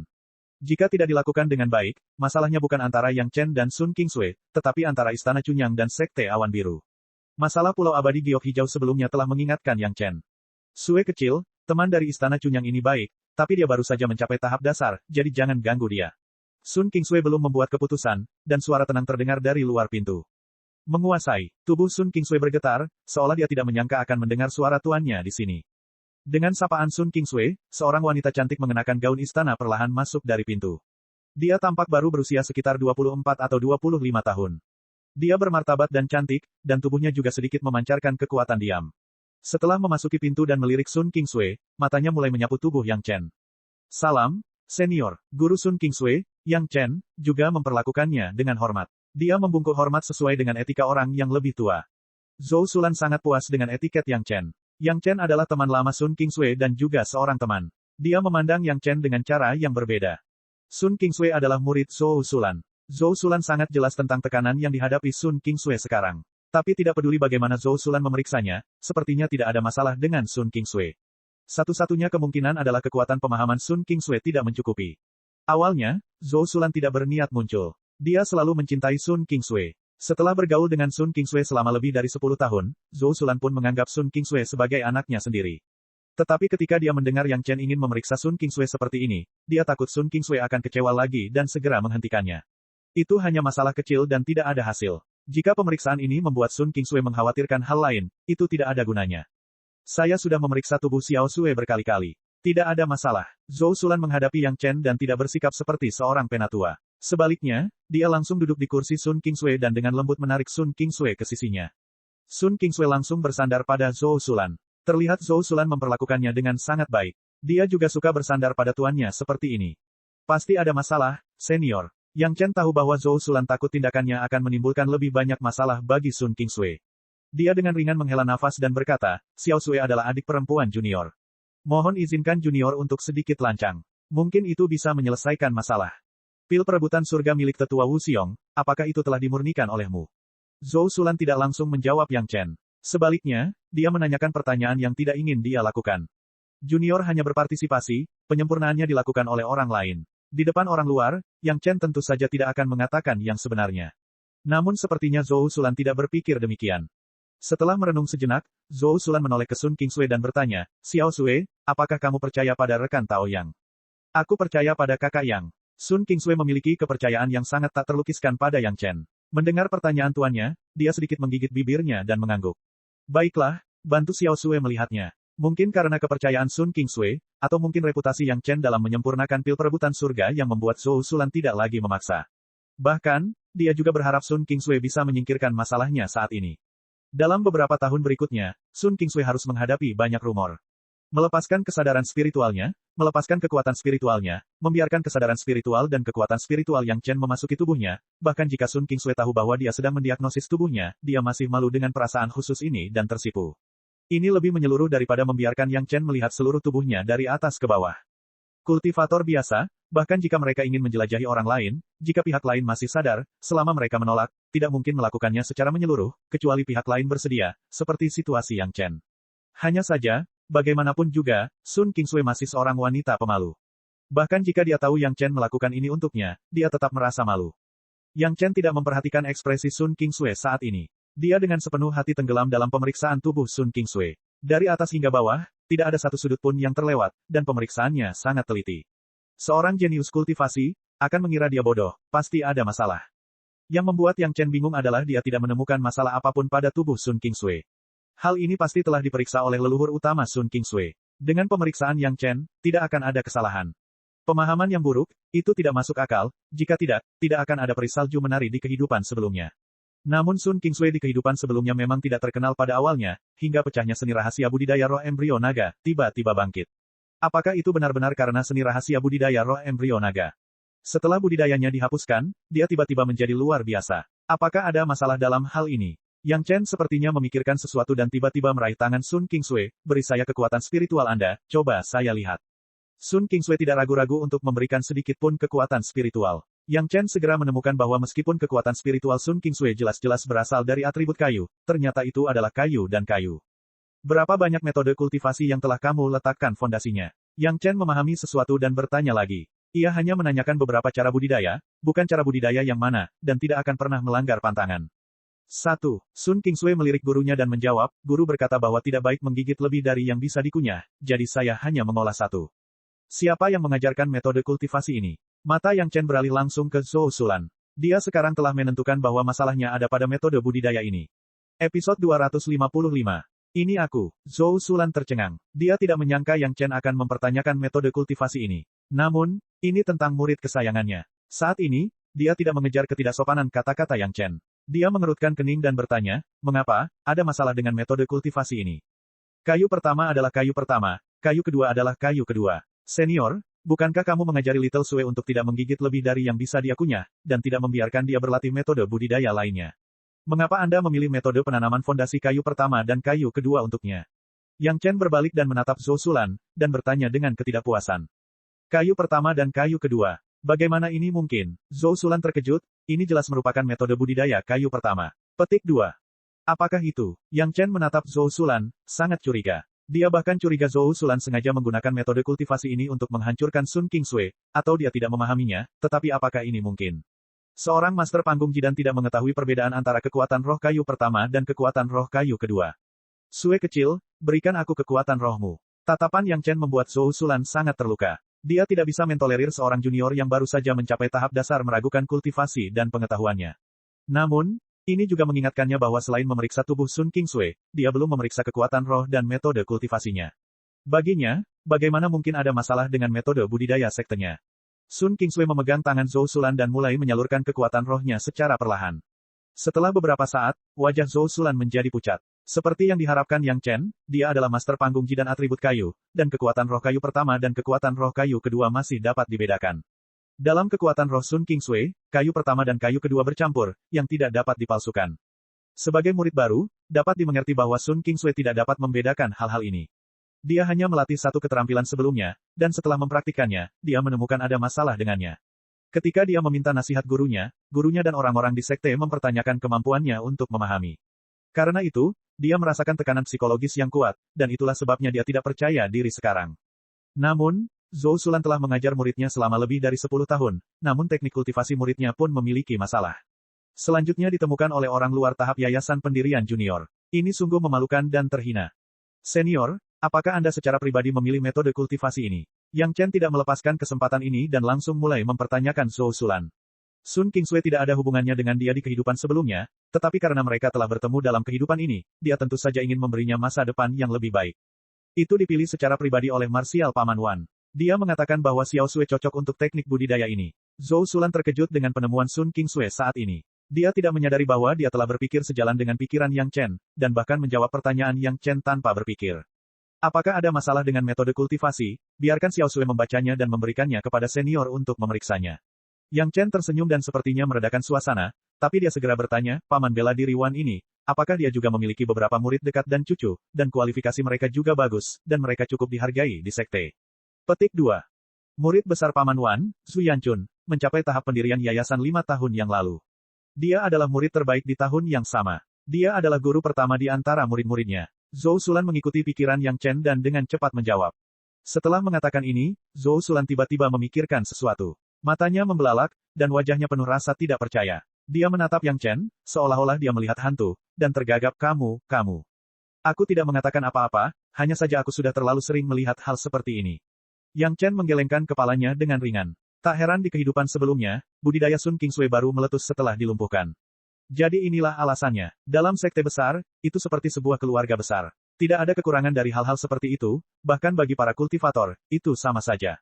Jika tidak dilakukan dengan baik, masalahnya bukan antara Yang Chen dan Sun Qingsui, tetapi antara Istana Chunyang dan Sekte Awan Biru. Masalah Pulau Abadi Giok Hijau sebelumnya telah mengingatkan Yang Chen. Sue kecil, teman dari Istana Chunyang ini baik, tapi dia baru saja mencapai tahap dasar, jadi jangan ganggu dia. Sun Qingsui belum membuat keputusan, dan suara tenang terdengar dari luar pintu. Menguasai, tubuh Sun Qingsui bergetar, seolah dia tidak menyangka akan mendengar suara tuannya di sini. Dengan sapaan Sun Qingsui, seorang wanita cantik mengenakan gaun istana perlahan masuk dari pintu. Dia tampak baru berusia sekitar 24 atau 25 tahun. Dia bermartabat dan cantik, dan tubuhnya juga sedikit memancarkan kekuatan diam. Setelah memasuki pintu dan melirik Sun Qingsui, matanya mulai menyapu tubuh Yang Chen. Salam, senior, guru Sun Qingsui. Yang Chen juga memperlakukannya dengan hormat. Dia membungkuk hormat sesuai dengan etika orang yang lebih tua. Zhou Sulan sangat puas dengan etiket Yang Chen. Yang Chen adalah teman lama Sun Qingsui dan juga seorang teman. Dia memandang Yang Chen dengan cara yang berbeda. Sun Qingsui adalah murid Zhou Sulan. Zhou Sulan sangat jelas tentang tekanan yang dihadapi Sun Qingsui sekarang. Tapi tidak peduli bagaimana Zhou Sulan memeriksanya, sepertinya tidak ada masalah dengan Sun Qingsui. Satu-satunya kemungkinan adalah kekuatan pemahaman Sun Qingsui tidak mencukupi. Awalnya, Zhou Sulan tidak berniat muncul. Dia selalu mencintai Sun Qingsui. Setelah bergaul dengan Sun Qingsui selama lebih dari 10 tahun, Zhou Sulan pun menganggap Sun Qingsui sebagai anaknya sendiri. Tetapi ketika dia mendengar Yang Chen ingin memeriksa Sun Qingsui seperti ini, dia takut Sun Qingsui akan kecewa lagi dan segera menghentikannya. Itu hanya masalah kecil dan tidak ada hasil. Jika pemeriksaan ini membuat Sun Qingsui mengkhawatirkan hal lain, itu tidak ada gunanya. Saya sudah memeriksa tubuh Xiao Sui berkali-kali. Tidak ada masalah. Zhou Sulan menghadapi Yang Chen dan tidak bersikap seperti seorang penatua. Sebaliknya, dia langsung duduk di kursi Sun Qingsui dan dengan lembut menarik Sun Qingsui ke sisinya. Sun Qingsui langsung bersandar pada Zhou Sulan. Terlihat Zhou Sulan memperlakukannya dengan sangat baik. Dia juga suka bersandar pada tuannya seperti ini. Pasti ada masalah, senior. Yang Chen tahu bahwa Zhou Sulan takut tindakannya akan menimbulkan lebih banyak masalah bagi Sun Qingsui. Dia dengan ringan menghela nafas dan berkata, Xiao Sui adalah adik perempuan junior. Mohon izinkan junior untuk sedikit lancang. Mungkin itu bisa menyelesaikan masalah. Pil perebutan surga milik tetua Wu Xiong, apakah itu telah dimurnikan olehmu? Zhou Sulan tidak langsung menjawab Yang Chen. Sebaliknya, dia menanyakan pertanyaan yang tidak ingin dia lakukan. Junior hanya berpartisipasi, penyempurnaannya dilakukan oleh orang lain. Di depan orang luar, Yang Chen tentu saja tidak akan mengatakan yang sebenarnya. Namun sepertinya Zhou Sulan tidak berpikir demikian. Setelah merenung sejenak, Zhou Sulan menoleh ke Sun Qingsui dan bertanya, Xiao Sui, apakah kamu percaya pada rekan Tao Yang? Aku percaya pada kakak Yang. Sun Qingsui memiliki kepercayaan yang sangat tak terlukiskan pada Yang Chen. Mendengar pertanyaan tuannya, dia sedikit menggigit bibirnya dan mengangguk. Baiklah, bantu Xiao Sui melihatnya. Mungkin karena kepercayaan Sun Qingsui, atau mungkin reputasi Yang Chen dalam menyempurnakan pil perebutan surga yang membuat Zhou Sulan tidak lagi memaksa. Bahkan, dia juga berharap Sun Qingsui bisa menyingkirkan masalahnya saat ini. Dalam beberapa tahun berikutnya, Sun Qingsui harus menghadapi banyak rumor. Melepaskan kesadaran spiritualnya, melepaskan kekuatan spiritualnya, membiarkan kesadaran spiritual dan kekuatan spiritual Yang Chen memasuki tubuhnya, bahkan jika Sun Qingsui tahu bahwa dia sedang mendiagnosis tubuhnya, dia masih malu dengan perasaan khusus ini dan tersipu. Ini lebih menyeluruh daripada membiarkan Yang Chen melihat seluruh tubuhnya dari atas ke bawah. Kultivator biasa, bahkan jika mereka ingin menjelajahi orang lain, jika pihak lain masih sadar, selama mereka menolak, tidak mungkin melakukannya secara menyeluruh, kecuali pihak lain bersedia, seperti situasi Yang Chen. Hanya saja, bagaimanapun juga, Sun Qingsui masih seorang wanita pemalu. Bahkan jika dia tahu Yang Chen melakukan ini untuknya, dia tetap merasa malu. Yang Chen tidak memperhatikan ekspresi Sun Qingsui saat ini. Dia dengan sepenuh hati tenggelam dalam pemeriksaan tubuh Sun Qingsui. Dari atas hingga bawah, tidak ada satu sudut pun yang terlewat, dan pemeriksaannya sangat teliti. Seorang jenius kultivasi, akan mengira dia bodoh, pasti ada masalah. Yang membuat Yang Chen bingung adalah dia tidak menemukan masalah apapun pada tubuh Sun Qingsui. Hal ini pasti telah diperiksa oleh leluhur utama Sun Qingsui. Dengan pemeriksaan Yang Chen, tidak akan ada kesalahan. Pemahaman yang buruk, itu tidak masuk akal, jika tidak akan ada peri salju menari di kehidupan sebelumnya. Namun Sun Qingsui di kehidupan sebelumnya memang tidak terkenal pada awalnya, hingga pecahnya seni rahasia budidaya roh embrio naga, tiba-tiba bangkit. Apakah itu benar-benar karena seni rahasia budidaya roh embrio naga? Setelah budidayanya dihapuskan, dia tiba-tiba menjadi luar biasa. Apakah ada masalah dalam hal ini? Yang Chen sepertinya memikirkan sesuatu dan tiba-tiba meraih tangan Sun Qingsui, beri saya kekuatan spiritual Anda, coba saya lihat. Sun Qingsui tidak ragu-ragu untuk memberikan sedikit pun kekuatan spiritual. Yang Chen segera menemukan bahwa meskipun kekuatan spiritual Sun Qingsui jelas-jelas berasal dari atribut kayu, ternyata itu adalah kayu dan kayu. Berapa banyak metode kultivasi yang telah kamu letakkan fondasinya? Yang Chen memahami sesuatu dan bertanya lagi. Ia hanya menanyakan beberapa cara budidaya, bukan cara budidaya yang mana, dan tidak akan pernah melanggar pantangan. 1. Sun Qingsui melirik gurunya dan menjawab, guru berkata bahwa tidak baik menggigit lebih dari yang bisa dikunyah, jadi saya hanya mengolah 1. Siapa yang mengajarkan metode kultivasi ini? Mata Yang Chen beralih langsung ke Zhou Sulan. Dia sekarang telah menentukan bahwa masalahnya ada pada metode budidaya ini. Episode 255. Ini aku. Zhou Sulan tercengang. Dia tidak menyangka Yang Chen akan mempertanyakan metode kultivasi ini. Namun, ini tentang murid kesayangannya. Saat ini, dia tidak mengejar ketidaksopanan kata-kata Yang Chen. Dia mengerutkan kening dan bertanya, mengapa, ada masalah dengan metode kultivasi ini? Kayu pertama adalah kayu pertama, kayu kedua adalah kayu kedua. Senior, bukankah kamu mengajari Little Sue untuk tidak menggigit lebih dari yang bisa dia kunyah, dan tidak membiarkan dia berlatih metode budidaya lainnya? Mengapa Anda memilih metode penanaman fondasi kayu pertama dan kayu kedua untuknya? Yang Chen berbalik dan menatap Zhou Sulan, dan bertanya dengan ketidakpuasan. Kayu pertama dan kayu kedua. Bagaimana ini mungkin? Zhou Sulan terkejut, ini jelas merupakan metode budidaya kayu pertama. Petik 2. Apakah itu? Yang Chen menatap Zhou Sulan, sangat curiga. Dia bahkan curiga Zhou Sulan sengaja menggunakan metode kultivasi ini untuk menghancurkan Sun Qingsui, atau dia tidak memahaminya, tetapi apakah ini mungkin? Seorang master panggung jidan tidak mengetahui perbedaan antara kekuatan roh kayu pertama dan kekuatan roh kayu kedua. Sue kecil, berikan aku kekuatan rohmu. Tatapan Yang Chen membuat Zhou Sulan sangat terluka. Dia tidak bisa mentolerir seorang junior yang baru saja mencapai tahap dasar meragukan kultivasi dan pengetahuannya. Namun, ini juga mengingatkannya bahwa selain memeriksa tubuh Sun Qingsui, dia belum memeriksa kekuatan roh dan metode kultivasinya. Baginya, bagaimana mungkin ada masalah dengan metode budidaya sektenya? Sun Qingsui memegang tangan Zhou Sulan dan mulai menyalurkan kekuatan rohnya secara perlahan. Setelah beberapa saat, wajah Zhou Sulan menjadi pucat. Seperti yang diharapkan Yang Chen, dia adalah master panggung jidan atribut kayu, dan kekuatan roh kayu pertama dan kekuatan roh kayu kedua masih dapat dibedakan. Dalam kekuatan roh Sun Qingsui, kayu pertama dan kayu kedua bercampur, yang tidak dapat dipalsukan. Sebagai murid baru, dapat dimengerti bahwa Sun Qingsui tidak dapat membedakan hal-hal ini. Dia hanya melatih satu keterampilan sebelumnya, dan setelah mempraktikannya, dia menemukan ada masalah dengannya. Ketika dia meminta nasihat gurunya dan orang-orang di sekte mempertanyakan kemampuannya untuk memahami. Karena itu, dia merasakan tekanan psikologis yang kuat, dan itulah sebabnya dia tidak percaya diri sekarang. Namun, Zhou Sulan telah mengajar muridnya selama lebih dari 10 tahun, namun teknik kultivasi muridnya pun memiliki masalah. Selanjutnya ditemukan oleh orang luar tahap yayasan pendirian junior. Ini sungguh memalukan dan terhina. Senior, apakah Anda secara pribadi memilih metode kultivasi ini? Yang Chen tidak melepaskan kesempatan ini dan langsung mulai mempertanyakan Zhou Sulan. Sun Qingsui tidak ada hubungannya dengan dia di kehidupan sebelumnya, tetapi karena mereka telah bertemu dalam kehidupan ini, dia tentu saja ingin memberinya masa depan yang lebih baik. Itu dipilih secara pribadi oleh Marsial Paman Wan. Dia mengatakan bahwa Xiao Sui cocok untuk teknik budidaya ini. Zhou Sulan terkejut dengan penemuan Sun Qingsui saat ini. Dia tidak menyadari bahwa dia telah berpikir sejalan dengan pikiran Yang Chen, dan bahkan menjawab pertanyaan Yang Chen tanpa berpikir. Apakah ada masalah dengan metode kultivasi? Biarkan Xiao Sui membacanya dan memberikannya kepada senior untuk memeriksanya. Yang Chen tersenyum dan sepertinya meredakan suasana, tapi dia segera bertanya, Paman bela diri Wan ini, apakah dia juga memiliki beberapa murid dekat dan cucu, dan kualifikasi mereka juga bagus, dan mereka cukup dihargai di sekte. Petik 2. Murid besar Paman Wan, Zhu Yanchun, mencapai tahap pendirian yayasan 5 tahun yang lalu. Dia adalah murid terbaik di tahun yang sama. Dia adalah guru pertama di antara murid-muridnya. Zhou Sulan mengikuti pikiran Yang Chen dan dengan cepat menjawab. Setelah mengatakan ini, Zhou Sulan tiba-tiba memikirkan sesuatu. Matanya membelalak, dan wajahnya penuh rasa tidak percaya. Dia menatap Yang Chen, seolah-olah dia melihat hantu, dan tergagap kamu. Aku tidak mengatakan apa-apa, hanya saja aku sudah terlalu sering melihat hal seperti ini. Yang Chen menggelengkan kepalanya dengan ringan. Tak heran di kehidupan sebelumnya, budidaya Sun Kingsui baru meletus setelah dilumpuhkan. Jadi inilah alasannya. Dalam sekte besar, itu seperti sebuah keluarga besar. Tidak ada kekurangan dari hal-hal seperti itu, bahkan bagi para kultivator, itu sama saja.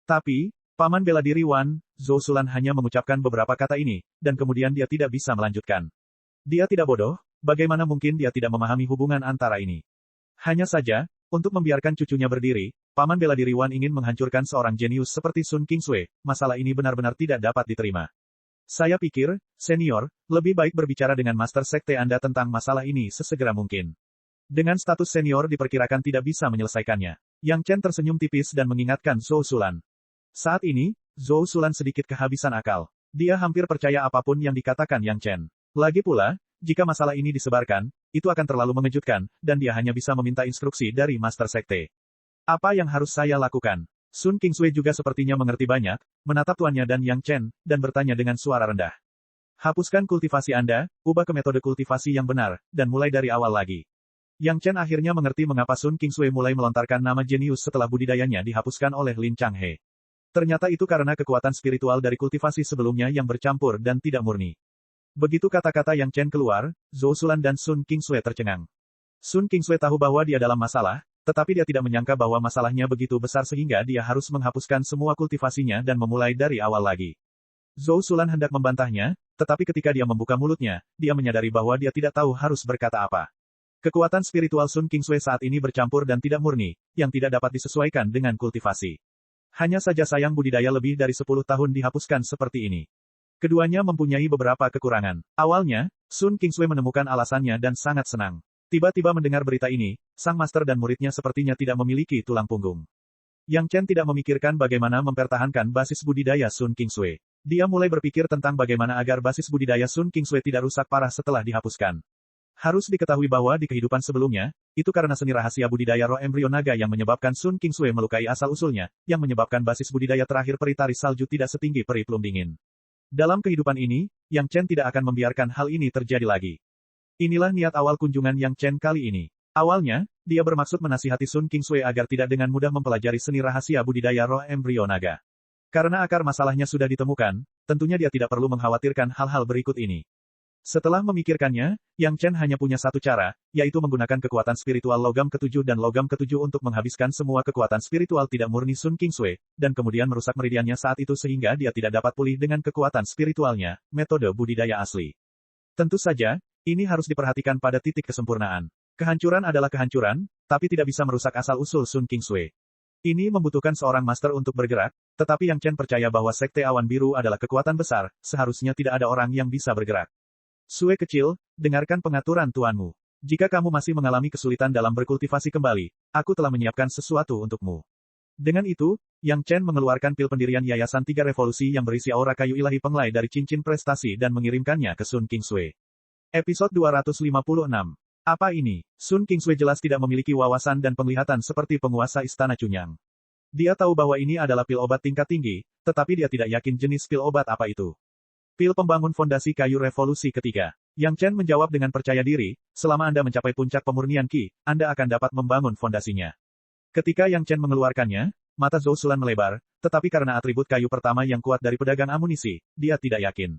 Tapi, paman bela diri Wan, Zhou Sulan hanya mengucapkan beberapa kata ini, dan kemudian dia tidak bisa melanjutkan. Dia tidak bodoh, bagaimana mungkin dia tidak memahami hubungan antara ini. Hanya saja, untuk membiarkan cucunya berdiri, paman bela diri Wan ingin menghancurkan seorang jenius seperti Sun Kingsui, masalah ini benar-benar tidak dapat diterima. Saya pikir, senior, lebih baik berbicara dengan master sekte Anda tentang masalah ini sesegera mungkin. Dengan status senior diperkirakan tidak bisa menyelesaikannya. Yang Chen tersenyum tipis dan mengingatkan Zhou Sulan. Saat ini, Zhou Sulan sedikit kehabisan akal. Dia hampir percaya apapun yang dikatakan Yang Chen. Lagi pula, jika masalah ini disebarkan, itu akan terlalu mengejutkan, dan dia hanya bisa meminta instruksi dari Master Sekte. Apa yang harus saya lakukan? Sun Kingsui juga sepertinya mengerti banyak, menatap tuannya dan Yang Chen, dan bertanya dengan suara rendah. Hapuskan kultivasi Anda, ubah ke metode kultivasi yang benar, dan mulai dari awal lagi. Yang Chen akhirnya mengerti mengapa Sun Kingsui mulai melontarkan nama jenius setelah budidayanya dihapuskan oleh Lin Changhe. Ternyata itu karena kekuatan spiritual dari kultivasi sebelumnya yang bercampur dan tidak murni. Begitu kata-kata Yang Chen keluar, Zhou Sulan dan Sun Kingsui tercengang. Sun Kingsui tahu bahwa dia dalam masalah, tetapi dia tidak menyangka bahwa masalahnya begitu besar sehingga dia harus menghapuskan semua kultivasinya dan memulai dari awal lagi. Zhou Sulan hendak membantahnya, tetapi ketika dia membuka mulutnya, dia menyadari bahwa dia tidak tahu harus berkata apa. Kekuatan spiritual Sun Kingsui saat ini bercampur dan tidak murni, yang tidak dapat disesuaikan dengan kultivasi. Hanya saja sayang budidaya lebih dari 10 tahun dihapuskan seperti ini. Keduanya mempunyai beberapa kekurangan. Awalnya, Sun Kingsui menemukan alasannya dan sangat senang. Tiba-tiba mendengar berita ini, sang master dan muridnya sepertinya tidak memiliki tulang punggung. Yang Chen tidak memikirkan bagaimana mempertahankan basis budidaya Sun Kingsui. Dia mulai berpikir tentang bagaimana agar basis budidaya Sun Kingsui tidak rusak parah setelah dihapuskan. Harus diketahui bahwa di kehidupan sebelumnya, itu karena seni rahasia budidaya roh embrio naga yang menyebabkan Sun Kingsui melukai asal-usulnya, yang menyebabkan basis budidaya terakhir peri taris salju tidak setinggi peri plum dingin. Dalam kehidupan ini, Yang Chen tidak akan membiarkan hal ini terjadi lagi. Inilah niat awal kunjungan Yang Chen kali ini. Awalnya, dia bermaksud menasihati Sun Kingsui agar tidak dengan mudah mempelajari seni rahasia budidaya roh embrio naga. Karena akar masalahnya sudah ditemukan, tentunya dia tidak perlu mengkhawatirkan hal-hal berikut ini. Setelah memikirkannya, Yang Chen hanya punya satu cara, yaitu menggunakan kekuatan spiritual logam ketujuh dan logam ketujuh untuk menghabiskan semua kekuatan spiritual tidak murni Sun Kingsui, dan kemudian merusak meridiannya saat itu sehingga dia tidak dapat pulih dengan kekuatan spiritualnya, metode budidaya asli. Tentu saja, ini harus diperhatikan pada titik kesempurnaan. Kehancuran adalah kehancuran, tapi tidak bisa merusak asal-usul Sun Kingsui. Ini membutuhkan seorang master untuk bergerak, tetapi Yang Chen percaya bahwa Sekte Awan Biru adalah kekuatan besar, seharusnya tidak ada orang yang bisa bergerak. Sue kecil, dengarkan pengaturan tuanmu. Jika kamu masih mengalami kesulitan dalam berkultivasi kembali, aku telah menyiapkan sesuatu untukmu. Dengan itu, Yang Chen mengeluarkan pil pendirian Yayasan Tiga Revolusi yang berisi aura kayu ilahi penglai dari cincin prestasi dan mengirimkannya ke Sun Kingsui. Episode 256. Apa ini? Sun Kingsui jelas tidak memiliki wawasan dan penglihatan seperti penguasa Istana Cunyang. Dia tahu bahwa ini adalah pil obat tingkat tinggi, tetapi dia tidak yakin jenis pil obat apa itu. Pil pembangun fondasi kayu revolusi ketiga. Yang Chen menjawab dengan percaya diri, selama Anda mencapai puncak pemurnian Qi, Anda akan dapat membangun fondasinya. Ketika Yang Chen mengeluarkannya, mata Zhou Sulan melebar, tetapi karena atribut kayu pertama yang kuat dari pedagang amunisi, dia tidak yakin.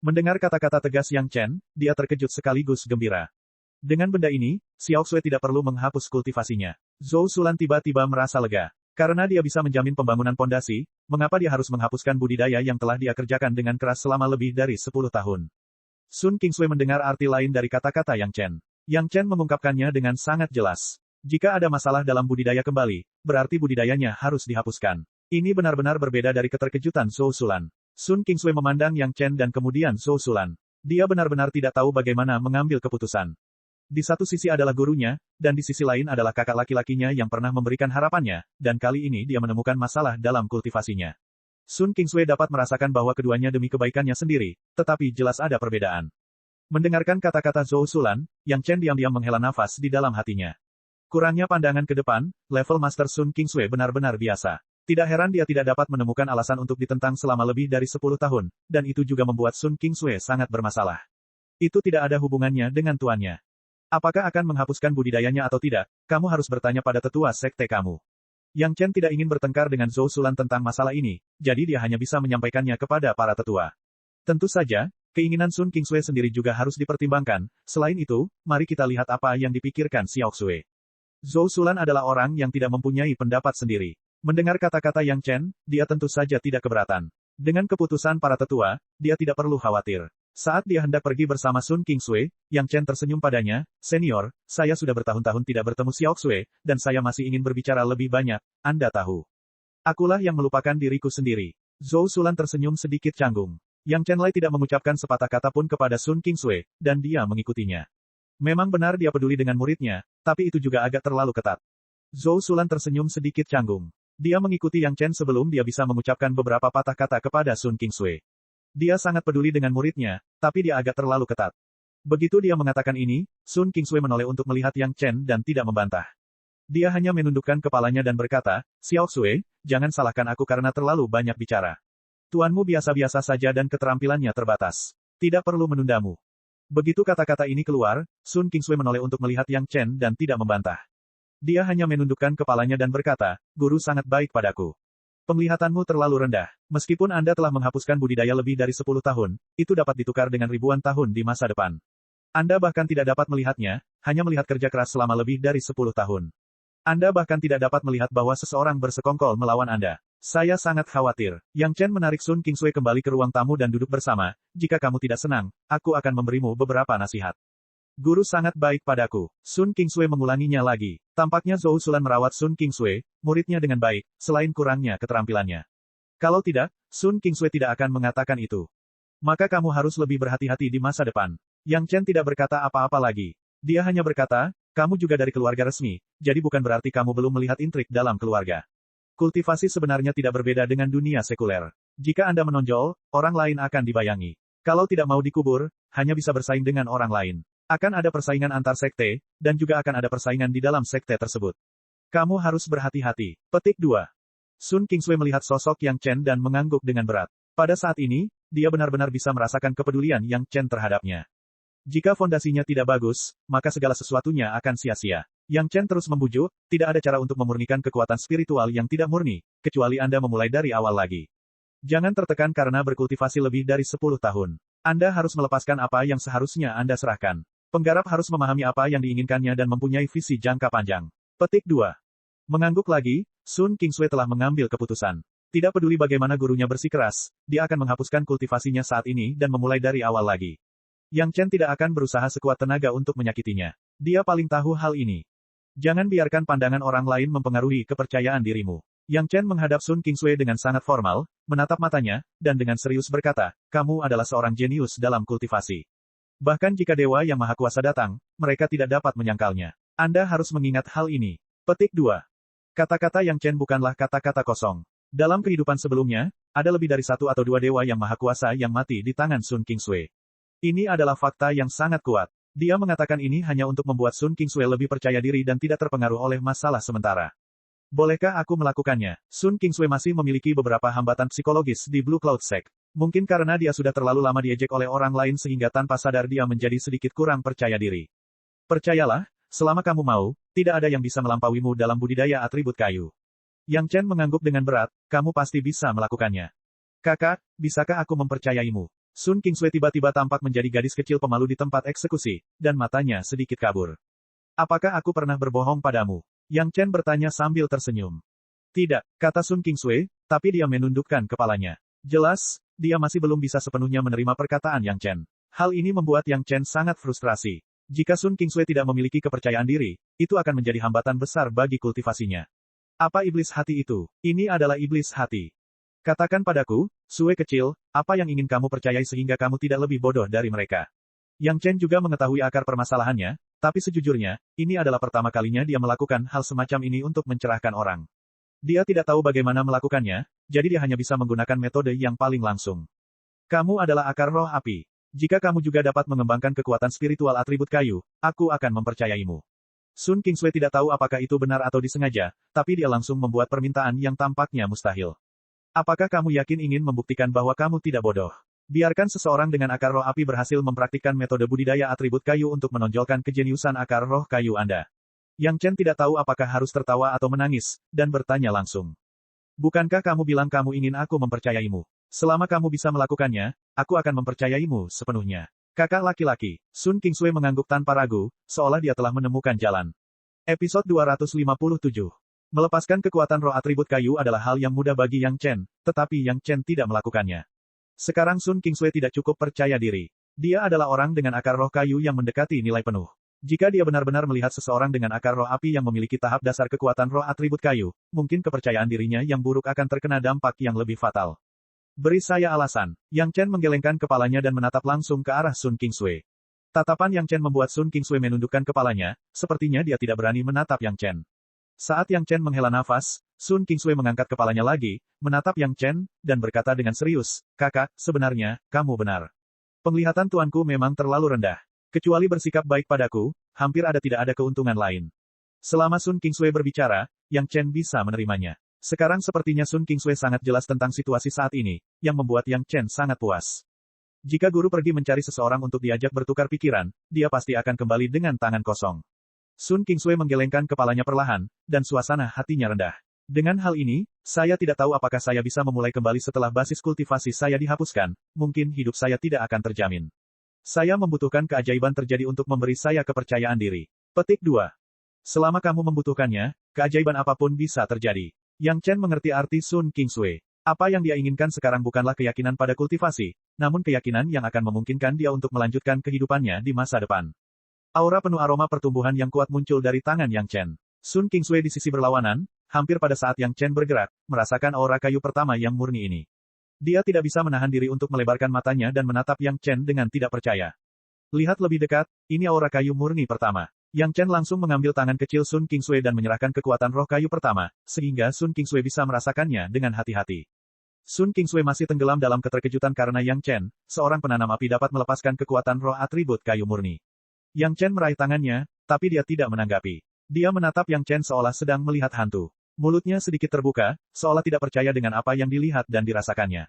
Mendengar kata-kata tegas Yang Chen, dia terkejut sekaligus gembira. Dengan benda ini, Xiao Xue tidak perlu menghapus kultivasinya. Zhou Sulan tiba-tiba merasa lega. Karena dia bisa menjamin pembangunan pondasi, mengapa dia harus menghapuskan budidaya yang telah dia kerjakan dengan keras selama lebih dari 10 tahun. Sun Kingsui mendengar arti lain dari kata-kata Yang Chen. Yang Chen mengungkapkannya dengan sangat jelas. Jika ada masalah dalam budidaya kembali, berarti budidayanya harus dihapuskan. Ini benar-benar berbeda dari keterkejutan Zhou Sulan. Sun Kingsui memandang Yang Chen dan kemudian Zhou Sulan. Dia benar-benar tidak tahu bagaimana mengambil keputusan. Di satu sisi adalah gurunya, dan di sisi lain adalah kakak laki-lakinya yang pernah memberikan harapannya, dan kali ini dia menemukan masalah dalam kultivasinya. Sun Kingsui dapat merasakan bahwa keduanya demi kebaikannya sendiri, tetapi jelas ada perbedaan. Mendengarkan kata-kata Zhou Sulan, Yang Chen diam-diam menghela nafas di dalam hatinya. Kurangnya pandangan ke depan, level Master Sun Kingsui benar-benar biasa. Tidak heran dia tidak dapat menemukan alasan untuk ditentang selama lebih dari 10 tahun, dan itu juga membuat Sun Kingsui sangat bermasalah. Itu tidak ada hubungannya dengan tuannya. Apakah akan menghapuskan budidayanya atau tidak, kamu harus bertanya pada tetua sekte kamu. Yang Chen tidak ingin bertengkar dengan Zhou Sulan tentang masalah ini, jadi dia hanya bisa menyampaikannya kepada para tetua. Tentu saja, keinginan Sun Qingsui sendiri juga harus dipertimbangkan. Selain itu, mari kita lihat apa yang dipikirkan Xiao Xue. Zhou Sulan adalah orang yang tidak mempunyai pendapat sendiri. Mendengar kata-kata Yang Chen, dia tentu saja tidak keberatan. Dengan keputusan para tetua, dia tidak perlu khawatir. Saat dia hendak pergi bersama Sun Qingsui, Yang Chen tersenyum padanya, "Senior, saya sudah bertahun-tahun tidak bertemu Xiao Xue, dan saya masih ingin berbicara lebih banyak, Anda tahu. Akulah yang melupakan diriku sendiri." Zhou Sulan tersenyum sedikit canggung. Yang Chen Lai tidak mengucapkan sepatah kata pun kepada Sun Qingsui, dan dia mengikutinya. Memang benar dia peduli dengan muridnya, tapi itu juga agak terlalu ketat. Zhou Sulan tersenyum sedikit canggung. Dia mengikuti Yang Chen sebelum dia bisa mengucapkan beberapa patah kata kepada Sun Qingsui. Dia sangat peduli dengan muridnya, tapi dia agak terlalu ketat. Begitu dia mengatakan ini, Sun Qingsui menoleh untuk melihat Yang Chen dan tidak membantah. Dia hanya menundukkan kepalanya dan berkata, "Xiao Xue, jangan salahkan aku karena terlalu banyak bicara. Tuanmu biasa-biasa saja dan keterampilannya terbatas. Tidak perlu menundamu." Begitu kata-kata ini keluar, Sun Qingsui menoleh untuk melihat Yang Chen dan tidak membantah. Dia hanya menundukkan kepalanya dan berkata, "Guru sangat baik padaku. Penglihatanmu terlalu rendah. Meskipun Anda telah menghapuskan budidaya lebih dari 10 tahun, itu dapat ditukar dengan ribuan tahun di masa depan. Anda bahkan tidak dapat melihatnya, hanya melihat kerja keras selama lebih dari 10 tahun. Anda bahkan tidak dapat melihat bahwa seseorang bersekongkol melawan Anda. Saya sangat khawatir." Yang Chen menarik Sun Qingsui kembali ke ruang tamu dan duduk bersama. "Jika kamu tidak senang, aku akan memberimu beberapa nasihat." "Guru sangat baik padaku." Sun Qingsui mengulanginya lagi. Tampaknya Zhou Sulan merawat Sun Qingsui, muridnya dengan baik, selain kurangnya keterampilannya. Kalau tidak, Sun Qingsui tidak akan mengatakan itu. "Maka kamu harus lebih berhati-hati di masa depan." Yang Chen tidak berkata apa-apa lagi. Dia hanya berkata, "Kamu juga dari keluarga resmi, jadi bukan berarti kamu belum melihat intrik dalam keluarga. Kultivasi sebenarnya tidak berbeda dengan dunia sekuler. Jika Anda menonjol, orang lain akan dibayangi. Kalau tidak mau dikubur, hanya bisa bersaing dengan orang lain. Akan ada persaingan antar sekte, dan juga akan ada persaingan di dalam sekte tersebut. Kamu harus berhati-hati." Petik 2. Sun Qingsui melihat sosok Yang Chen dan mengangguk dengan berat. Pada saat ini, dia benar-benar bisa merasakan kepedulian Yang Chen terhadapnya. Jika fondasinya tidak bagus, maka segala sesuatunya akan sia-sia. Yang Chen terus membujuk, "Tidak ada cara untuk memurnikan kekuatan spiritual yang tidak murni, kecuali Anda memulai dari awal lagi. Jangan tertekan karena berkultivasi lebih dari 10 tahun. Anda harus melepaskan apa yang seharusnya Anda serahkan. Penggarap harus memahami apa yang diinginkannya dan mempunyai visi jangka panjang." Petik 2. Mengangguk lagi, Sun Qingsui telah mengambil keputusan. Tidak peduli bagaimana gurunya bersikeras, dia akan menghapuskan kultivasinya saat ini dan memulai dari awal lagi. Yang Chen tidak akan berusaha sekuat tenaga untuk menyakitinya. Dia paling tahu hal ini. Jangan biarkan pandangan orang lain mempengaruhi kepercayaan dirimu. Yang Chen menghadap Sun Qingsui dengan sangat formal, menatap matanya, dan dengan serius berkata, "Kamu adalah seorang jenius dalam kultivasi. Bahkan jika Dewa Yang Maha Kuasa datang, mereka tidak dapat menyangkalnya. Anda harus mengingat hal ini." Petik 2. Kata-kata Yang Chen bukanlah kata-kata kosong. Dalam kehidupan sebelumnya, ada lebih dari 1 atau 2 Dewa Yang Maha Kuasa yang mati di tangan Sun Qingsui. Ini adalah fakta yang sangat kuat. Dia mengatakan ini hanya untuk membuat Sun Qingsui lebih percaya diri dan tidak terpengaruh oleh masalah sementara. "Bolehkah aku melakukannya?" Sun Qingsui masih memiliki beberapa hambatan psikologis di Blue Cloud Sect. Mungkin karena dia sudah terlalu lama diejek oleh orang lain sehingga tanpa sadar dia menjadi sedikit kurang percaya diri. "Percayalah, selama kamu mau, tidak ada yang bisa melampauimu dalam budidaya atribut kayu." Yang Chen mengangguk dengan berat, "Kamu pasti bisa melakukannya." "Kakak, bisakah aku mempercayaimu?" Sun Qingsui tiba-tiba tampak menjadi gadis kecil pemalu di tempat eksekusi, dan matanya sedikit kabur. "Apakah aku pernah berbohong padamu?" Yang Chen bertanya sambil tersenyum. "Tidak," kata Sun Qingsui, tapi dia menundukkan kepalanya. Jelas, dia masih belum bisa sepenuhnya menerima perkataan Yang Chen. Hal ini membuat Yang Chen sangat frustrasi. Jika Sun Qingsui tidak memiliki kepercayaan diri, itu akan menjadi hambatan besar bagi kultivasinya. "Apa iblis hati itu?" "Ini adalah iblis hati. Katakan padaku, Sue kecil, apa yang ingin kamu percayai sehingga kamu tidak lebih bodoh dari mereka?" Yang Chen juga mengetahui akar permasalahannya, tapi sejujurnya, ini adalah pertama kalinya dia melakukan hal semacam ini untuk mencerahkan orang. Dia tidak tahu bagaimana melakukannya, jadi dia hanya bisa menggunakan metode yang paling langsung. "Kamu adalah akar roh api. Jika kamu juga dapat mengembangkan kekuatan spiritual atribut kayu, aku akan mempercayaimu." Sun Qingsui tidak tahu apakah itu benar atau disengaja, tapi dia langsung membuat permintaan yang tampaknya mustahil. "Apakah kamu yakin ingin membuktikan bahwa kamu tidak bodoh?" Biarkan seseorang dengan akar roh api berhasil mempraktikkan metode budidaya atribut kayu untuk menonjolkan kejeniusan akar roh kayu Anda. Yang Chen tidak tahu apakah harus tertawa atau menangis, dan bertanya langsung. Bukankah kamu bilang kamu ingin aku mempercayaimu? Selama kamu bisa melakukannya, aku akan mempercayaimu sepenuhnya. Kakak laki-laki, Sun Kingsui mengangguk tanpa ragu, seolah dia telah menemukan jalan. Episode 257. Melepaskan kekuatan roh atribut kayu adalah hal yang mudah bagi Yang Chen, tetapi Yang Chen tidak melakukannya. Sekarang Sun Kingsui tidak cukup percaya diri. Dia adalah orang dengan akar roh kayu yang mendekati nilai penuh. Jika dia benar-benar melihat seseorang dengan akar roh api yang memiliki tahap dasar kekuatan roh atribut kayu, mungkin kepercayaan dirinya yang buruk akan terkena dampak yang lebih fatal. Beri saya alasan. Yang Chen menggelengkan kepalanya dan menatap langsung ke arah Sun Kingsui. Tatapan Yang Chen membuat Sun Kingsui menundukkan kepalanya, sepertinya dia tidak berani menatap Yang Chen. Saat Yang Chen menghela nafas, Sun Kingsui mengangkat kepalanya lagi, menatap Yang Chen, dan berkata dengan serius, "Kakak, sebenarnya, kamu benar. Penglihatan tuanku memang terlalu rendah. Kecuali bersikap baik padaku, hampir tidak ada keuntungan lain." Selama Sun Kingsui berbicara, Yang Chen bisa menerimanya. Sekarang sepertinya Sun Kingsui sangat jelas tentang situasi saat ini, yang membuat Yang Chen sangat puas. Jika guru pergi mencari seseorang untuk diajak bertukar pikiran, dia pasti akan kembali dengan tangan kosong. Sun Kingsui menggelengkan kepalanya perlahan, dan suasana hatinya rendah. Dengan hal ini, saya tidak tahu apakah saya bisa memulai kembali setelah basis kultivasi saya dihapuskan, mungkin hidup saya tidak akan terjamin. Saya membutuhkan keajaiban terjadi untuk memberi saya kepercayaan diri. Petik 2. Selama kamu membutuhkannya, keajaiban apapun bisa terjadi. Yang Chen mengerti arti Sun Kingsui. Apa yang dia inginkan sekarang bukanlah keyakinan pada kultivasi, namun keyakinan yang akan memungkinkan dia untuk melanjutkan kehidupannya di masa depan. Aura penuh aroma pertumbuhan yang kuat muncul dari tangan Yang Chen. Sun Kingsui di sisi berlawanan, hampir pada saat Yang Chen bergerak, merasakan aura kayu pertama yang murni ini. Dia tidak bisa menahan diri untuk melebarkan matanya dan menatap Yang Chen dengan tidak percaya. Lihat lebih dekat, ini aura kayu murni pertama. Yang Chen langsung mengambil tangan kecil Sun Kingsui dan menyerahkan kekuatan roh kayu pertama, sehingga Sun Kingsui bisa merasakannya dengan hati-hati. Sun Kingsui masih tenggelam dalam keterkejutan karena Yang Chen, seorang penanam api dapat melepaskan kekuatan roh atribut kayu murni. Yang Chen meraih tangannya, tapi dia tidak menanggapi. Dia menatap Yang Chen seolah sedang melihat hantu. Mulutnya sedikit terbuka, seolah tidak percaya dengan apa yang dilihat dan dirasakannya.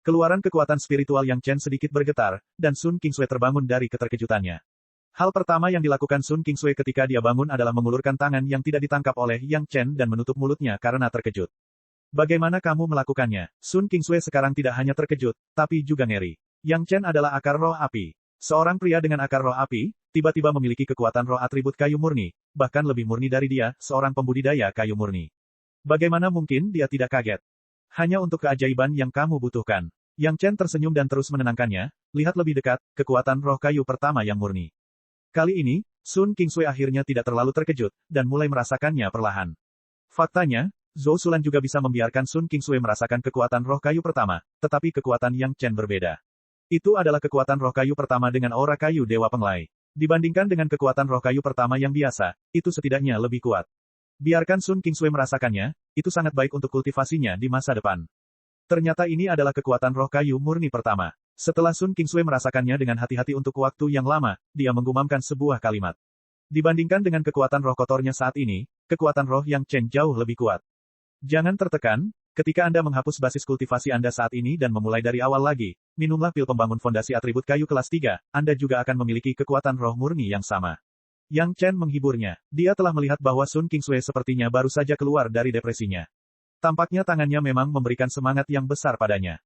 Keluaran kekuatan spiritual Yang Chen sedikit bergetar, dan Sun Kingsui terbangun dari keterkejutannya. Hal pertama yang dilakukan Sun Kingsui ketika dia bangun adalah mengulurkan tangan yang tidak ditangkap oleh Yang Chen dan menutup mulutnya karena terkejut. Bagaimana kamu melakukannya? Sun Kingsui sekarang tidak hanya terkejut, tapi juga ngeri. Yang Chen adalah akar roh api. Seorang pria dengan akar roh api, tiba-tiba memiliki kekuatan roh atribut kayu murni, bahkan lebih murni dari dia, seorang pembudidaya kayu murni. Bagaimana mungkin dia tidak kaget? Hanya untuk keajaiban yang kamu butuhkan. Yang Chen tersenyum dan terus menenangkannya, lihat lebih dekat, kekuatan roh kayu pertama yang murni. Kali ini, Sun Kingsui akhirnya tidak terlalu terkejut, dan mulai merasakannya perlahan. Faktanya, Zhou Sulan juga bisa membiarkan Sun Kingsui merasakan kekuatan roh kayu pertama, tetapi kekuatan Yang Chen berbeda. Itu adalah kekuatan roh kayu pertama dengan aura kayu Dewa Penglai. Dibandingkan dengan kekuatan roh kayu pertama yang biasa, itu setidaknya lebih kuat. Biarkan Sun Kingsui merasakannya, itu sangat baik untuk kultivasinya di masa depan. Ternyata ini adalah kekuatan roh kayu murni pertama. Setelah Sun Kingsui merasakannya dengan hati-hati untuk waktu yang lama, dia menggumamkan sebuah kalimat. Dibandingkan dengan kekuatan roh kotornya saat ini, kekuatan roh Yang Chen jauh lebih kuat. Jangan tertekan, ketika Anda menghapus basis kultivasi Anda saat ini dan memulai dari awal lagi, minumlah pil pembangun fondasi atribut kayu kelas 3, Anda juga akan memiliki kekuatan roh murni yang sama. Yang Chen menghiburnya. Dia telah melihat bahwa Sun Kingsui sepertinya baru saja keluar dari depresinya. Tampaknya tangannya memang memberikan semangat yang besar padanya.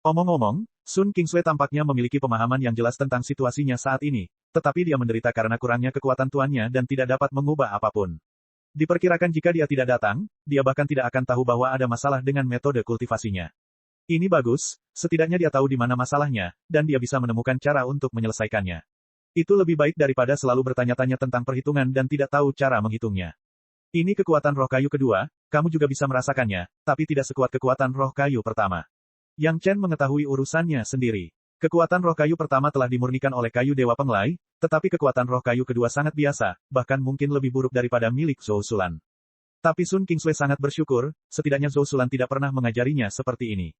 Omong-omong, Sun Kingsui tampaknya memiliki pemahaman yang jelas tentang situasinya saat ini, tetapi dia menderita karena kurangnya kekuatan tuannya dan tidak dapat mengubah apapun. Diperkirakan jika dia tidak datang, dia bahkan tidak akan tahu bahwa ada masalah dengan metode kultivasinya. Ini bagus, setidaknya dia tahu di mana masalahnya, dan dia bisa menemukan cara untuk menyelesaikannya. Itu lebih baik daripada selalu bertanya-tanya tentang perhitungan dan tidak tahu cara menghitungnya. Ini kekuatan roh kayu kedua, kamu juga bisa merasakannya, tapi tidak sekuat kekuatan roh kayu pertama. Yang Chen mengetahui urusannya sendiri. Kekuatan roh kayu pertama telah dimurnikan oleh kayu Dewa Penglai, tetapi kekuatan roh kayu kedua sangat biasa, bahkan mungkin lebih buruk daripada milik Zhou Sulan. Tapi Sun Kingsui sangat bersyukur, setidaknya Zhou Sulan tidak pernah mengajarinya seperti ini.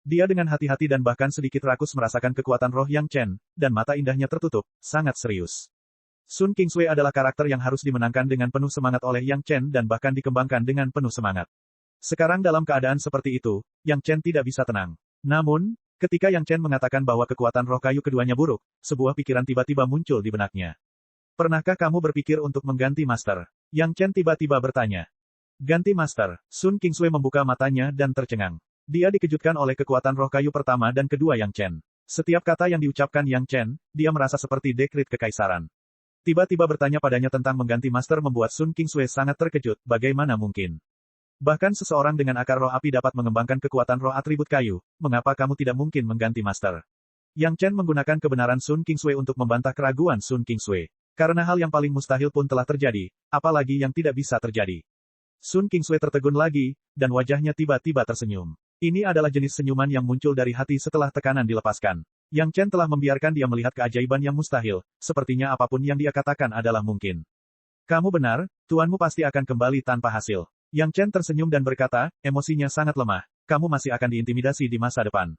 Dia dengan hati-hati dan bahkan sedikit rakus merasakan kekuatan roh Yang Chen, dan mata indahnya tertutup, sangat serius. Sun Kingsui adalah karakter yang harus dimenangkan dengan penuh semangat oleh Yang Chen dan bahkan dikembangkan dengan penuh semangat. Sekarang dalam keadaan seperti itu, Yang Chen tidak bisa tenang. Namun, Ketika Yang Chen mengatakan bahwa kekuatan roh kayu keduanya buruk, sebuah pikiran tiba-tiba muncul di benaknya. Pernahkah kamu berpikir untuk mengganti master? Yang Chen tiba-tiba bertanya. Ganti master. Sun Qingsui membuka matanya dan tercengang. Dia dikejutkan oleh kekuatan roh kayu pertama dan kedua Yang Chen. Setiap kata yang diucapkan Yang Chen, dia merasa seperti dekrit kekaisaran. Tiba-tiba bertanya padanya tentang mengganti master membuat Sun Qingsui sangat terkejut, bagaimana mungkin? Bahkan seseorang dengan akar roh api dapat mengembangkan kekuatan roh atribut kayu, mengapa kamu tidak mungkin mengganti master? Yang Chen menggunakan kebenaran Sun Qingsui untuk membantah keraguan Sun Qingsui. Karena hal yang paling mustahil pun telah terjadi, apalagi yang tidak bisa terjadi. Sun Qingsui tertegun lagi, dan wajahnya tiba-tiba tersenyum. Ini adalah jenis senyuman yang muncul dari hati setelah tekanan dilepaskan. Yang Chen telah membiarkan dia melihat keajaiban yang mustahil, sepertinya apapun yang dia katakan adalah mungkin. Kamu benar, tuanmu pasti akan kembali tanpa hasil. Yang Chen tersenyum dan berkata, emosinya sangat lemah, kamu masih akan diintimidasi di masa depan.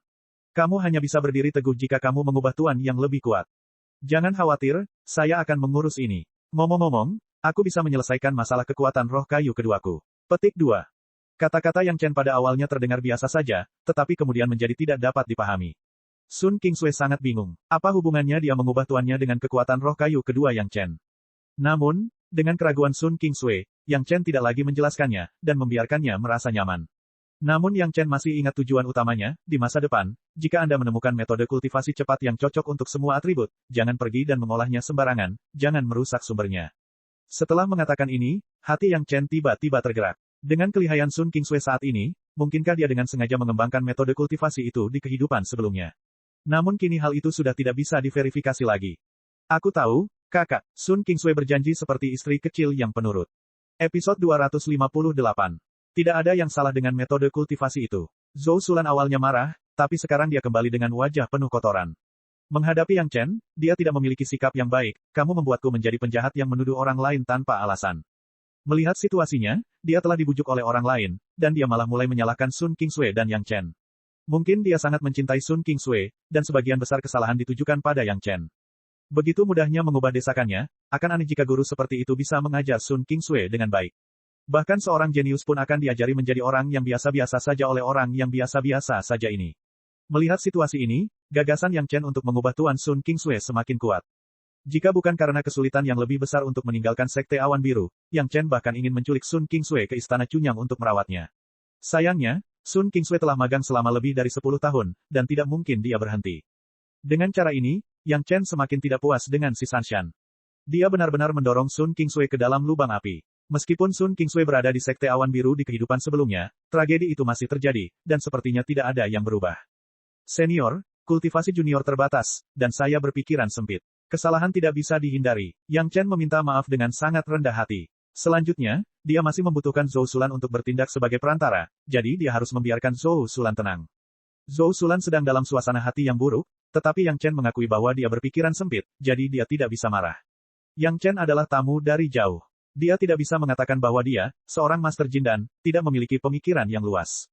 Kamu hanya bisa berdiri teguh jika kamu mengubah tuan yang lebih kuat. Jangan khawatir, saya akan mengurus ini. Ngomong-ngomong, aku bisa menyelesaikan masalah kekuatan roh kayu keduaku. Petik 2. Kata-kata Yang Chen pada awalnya terdengar biasa saja, tetapi kemudian menjadi tidak dapat dipahami. Sun Qingsui sangat bingung. Apa hubungannya dia mengubah tuannya dengan kekuatan roh kayu kedua Yang Chen? Namun, dengan keraguan Sun Qingsui, Yang Chen tidak lagi menjelaskannya, dan membiarkannya merasa nyaman. Namun Yang Chen masih ingat tujuan utamanya, di masa depan, jika Anda menemukan metode kultivasi cepat yang cocok untuk semua atribut, jangan pergi dan mengolahnya sembarangan, jangan merusak sumbernya. Setelah mengatakan ini, hati Yang Chen tiba-tiba tergerak. Dengan kelihayan Sun Qingsui saat ini, mungkinkah dia dengan sengaja mengembangkan metode kultivasi itu di kehidupan sebelumnya? Namun kini hal itu sudah tidak bisa diverifikasi lagi. Aku tahu, kakak, Sun Qingsui berjanji seperti istri kecil yang penurut. Episode 258. Tidak ada yang salah dengan metode kultivasi itu. Zhou Sulan awalnya marah, tapi sekarang dia kembali dengan wajah penuh kotoran. Menghadapi Yang Chen, dia tidak memiliki sikap yang baik, kamu membuatku menjadi penjahat yang menuduh orang lain tanpa alasan. Melihat situasinya, dia telah dibujuk oleh orang lain, dan dia malah mulai menyalahkan Sun Qingsui dan Yang Chen. Mungkin dia sangat mencintai Sun Qingsui, dan sebagian besar kesalahan ditujukan pada Yang Chen. Begitu mudahnya mengubah desakannya, akan aneh jika guru seperti itu bisa mengajar Sun Qingsui dengan baik. Bahkan seorang jenius pun akan diajari menjadi orang yang biasa-biasa saja oleh orang yang biasa-biasa saja ini. Melihat situasi ini, gagasan Yang Chen untuk mengubah Tuan Sun Qingsui semakin kuat. Jika bukan karena kesulitan yang lebih besar untuk meninggalkan Sekte Awan Biru, Yang Chen bahkan ingin menculik Sun Qingsui ke Istana Cunyang untuk merawatnya. Sayangnya, Sun Qingsui telah magang selama lebih dari 10 tahun, dan tidak mungkin dia berhenti. Dengan cara ini, Yang Chen semakin tidak puas dengan si Sanshan. Dia benar-benar mendorong Sun Qingsui ke dalam lubang api. Meskipun Sun Qingsui berada di Sekte Awan Biru di kehidupan sebelumnya, tragedi itu masih terjadi, dan sepertinya tidak ada yang berubah. Senior, kultivasi junior terbatas, dan saya berpikiran sempit. Kesalahan tidak bisa dihindari. Yang Chen meminta maaf dengan sangat rendah hati. Selanjutnya, dia masih membutuhkan Zhou Sulan untuk bertindak sebagai perantara, jadi dia harus membiarkan Zhou Sulan tenang. Zhou Sulan sedang dalam suasana hati yang buruk, tetapi Yang Chen mengakui bahwa dia berpikiran sempit, jadi dia tidak bisa marah. Yang Chen adalah tamu dari jauh. Dia tidak bisa mengatakan bahwa dia, seorang Master Jindan, tidak memiliki pemikiran yang luas.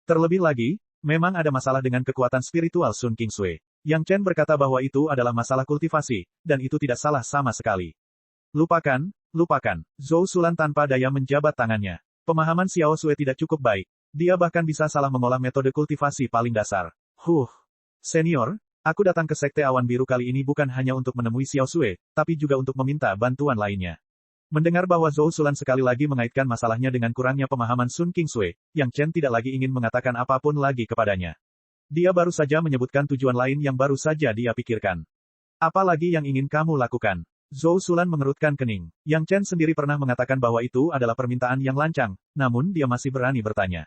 Terlebih lagi, memang ada masalah dengan kekuatan spiritual Sun Qingsui. Yang Chen berkata bahwa itu adalah masalah kultivasi, dan itu tidak salah sama sekali. Lupakan. Zhou Sulan tanpa daya menjabat tangannya. Pemahaman Xiao Sui tidak cukup baik. Dia bahkan bisa salah mengolah metode kultivasi paling dasar. Senior, aku datang ke Sekte Awan Biru kali ini bukan hanya untuk menemui Xiao Sui, tapi juga untuk meminta bantuan lainnya. Mendengar bahwa Zhou Sulan sekali lagi mengaitkan masalahnya dengan kurangnya pemahaman Sun Qingsui, Yang Chen tidak lagi ingin mengatakan apapun lagi kepadanya. Dia baru saja menyebutkan tujuan lain yang baru saja dia pikirkan. Apa lagi yang ingin kamu lakukan? Zhou Sulan mengerutkan kening. Yang Chen sendiri pernah mengatakan bahwa itu adalah permintaan yang lancang, namun dia masih berani bertanya.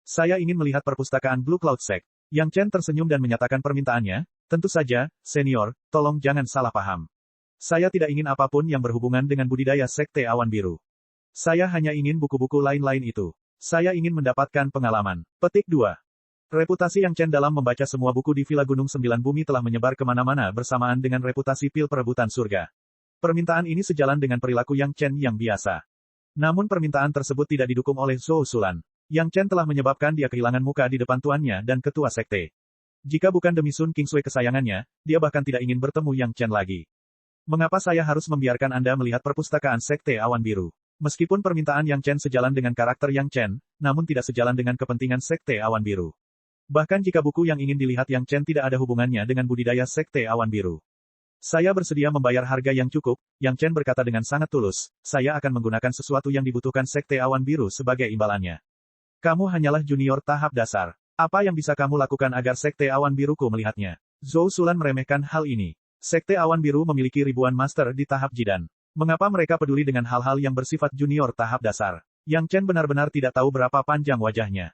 Saya ingin melihat perpustakaan Blue Cloud Sect. Yang Chen tersenyum dan menyatakan permintaannya, tentu saja, senior, tolong jangan salah paham. Saya tidak ingin apapun yang berhubungan dengan budidaya Sekte Awan Biru. Saya hanya ingin buku-buku lain-lain itu. Saya ingin mendapatkan pengalaman. Petik 2. Reputasi Yang Chen dalam membaca semua buku di Villa Gunung Sembilan Bumi telah menyebar kemana-mana bersamaan dengan reputasi pil perebutan surga. Permintaan ini sejalan dengan perilaku Yang Chen yang biasa. Namun permintaan tersebut tidak didukung oleh Zhou Sulan. Yang Chen telah menyebabkan dia kehilangan muka di depan tuannya dan ketua sekte. Jika bukan demi Sun Qingsui kesayangannya, dia bahkan tidak ingin bertemu Yang Chen lagi. Mengapa saya harus membiarkan Anda melihat perpustakaan Sekte Awan Biru? Meskipun permintaan Yang Chen sejalan dengan karakter Yang Chen, namun tidak sejalan dengan kepentingan Sekte Awan Biru. Bahkan jika buku yang ingin dilihat Yang Chen tidak ada hubungannya dengan budidaya Sekte Awan Biru. Saya bersedia membayar harga yang cukup, Yang Chen berkata dengan sangat tulus, saya akan menggunakan sesuatu yang dibutuhkan Sekte Awan Biru sebagai imbalannya. Kamu hanyalah junior tahap dasar. Apa yang bisa kamu lakukan agar Sekte Awan Biruku melihatnya? Zhou Sulan meremehkan hal ini. Sekte Awan Biru memiliki ribuan master di tahap Jidan. Mengapa mereka peduli dengan hal-hal yang bersifat junior tahap dasar? Yang Chen benar-benar tidak tahu berapa panjang wajahnya.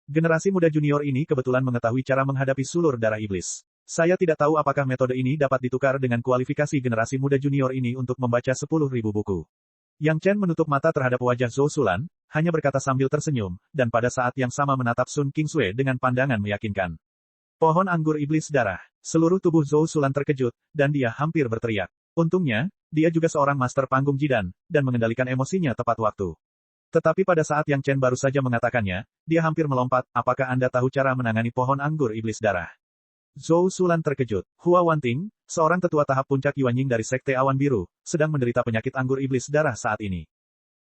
Generasi muda junior ini kebetulan mengetahui cara menghadapi sulur darah iblis. Saya tidak tahu apakah metode ini dapat ditukar dengan kualifikasi generasi muda junior ini untuk membaca 10.000 buku. Yang Chen menutup mata terhadap wajah Zhou Sulan, hanya berkata sambil tersenyum, dan pada saat yang sama menatap Sun Qingsui dengan pandangan meyakinkan. Pohon anggur iblis darah. Seluruh tubuh Zhou Sulan terkejut, dan dia hampir berteriak. Untungnya, dia juga seorang master panggung Jidan, dan mengendalikan emosinya tepat waktu. Tetapi pada saat Yang Chen baru saja mengatakannya, dia hampir melompat, apakah Anda tahu cara menangani pohon anggur iblis darah? Zhou Sulan terkejut. Hua Wanting, seorang tetua tahap puncak Yuanying dari Sekte Awan Biru, sedang menderita penyakit anggur iblis darah saat ini.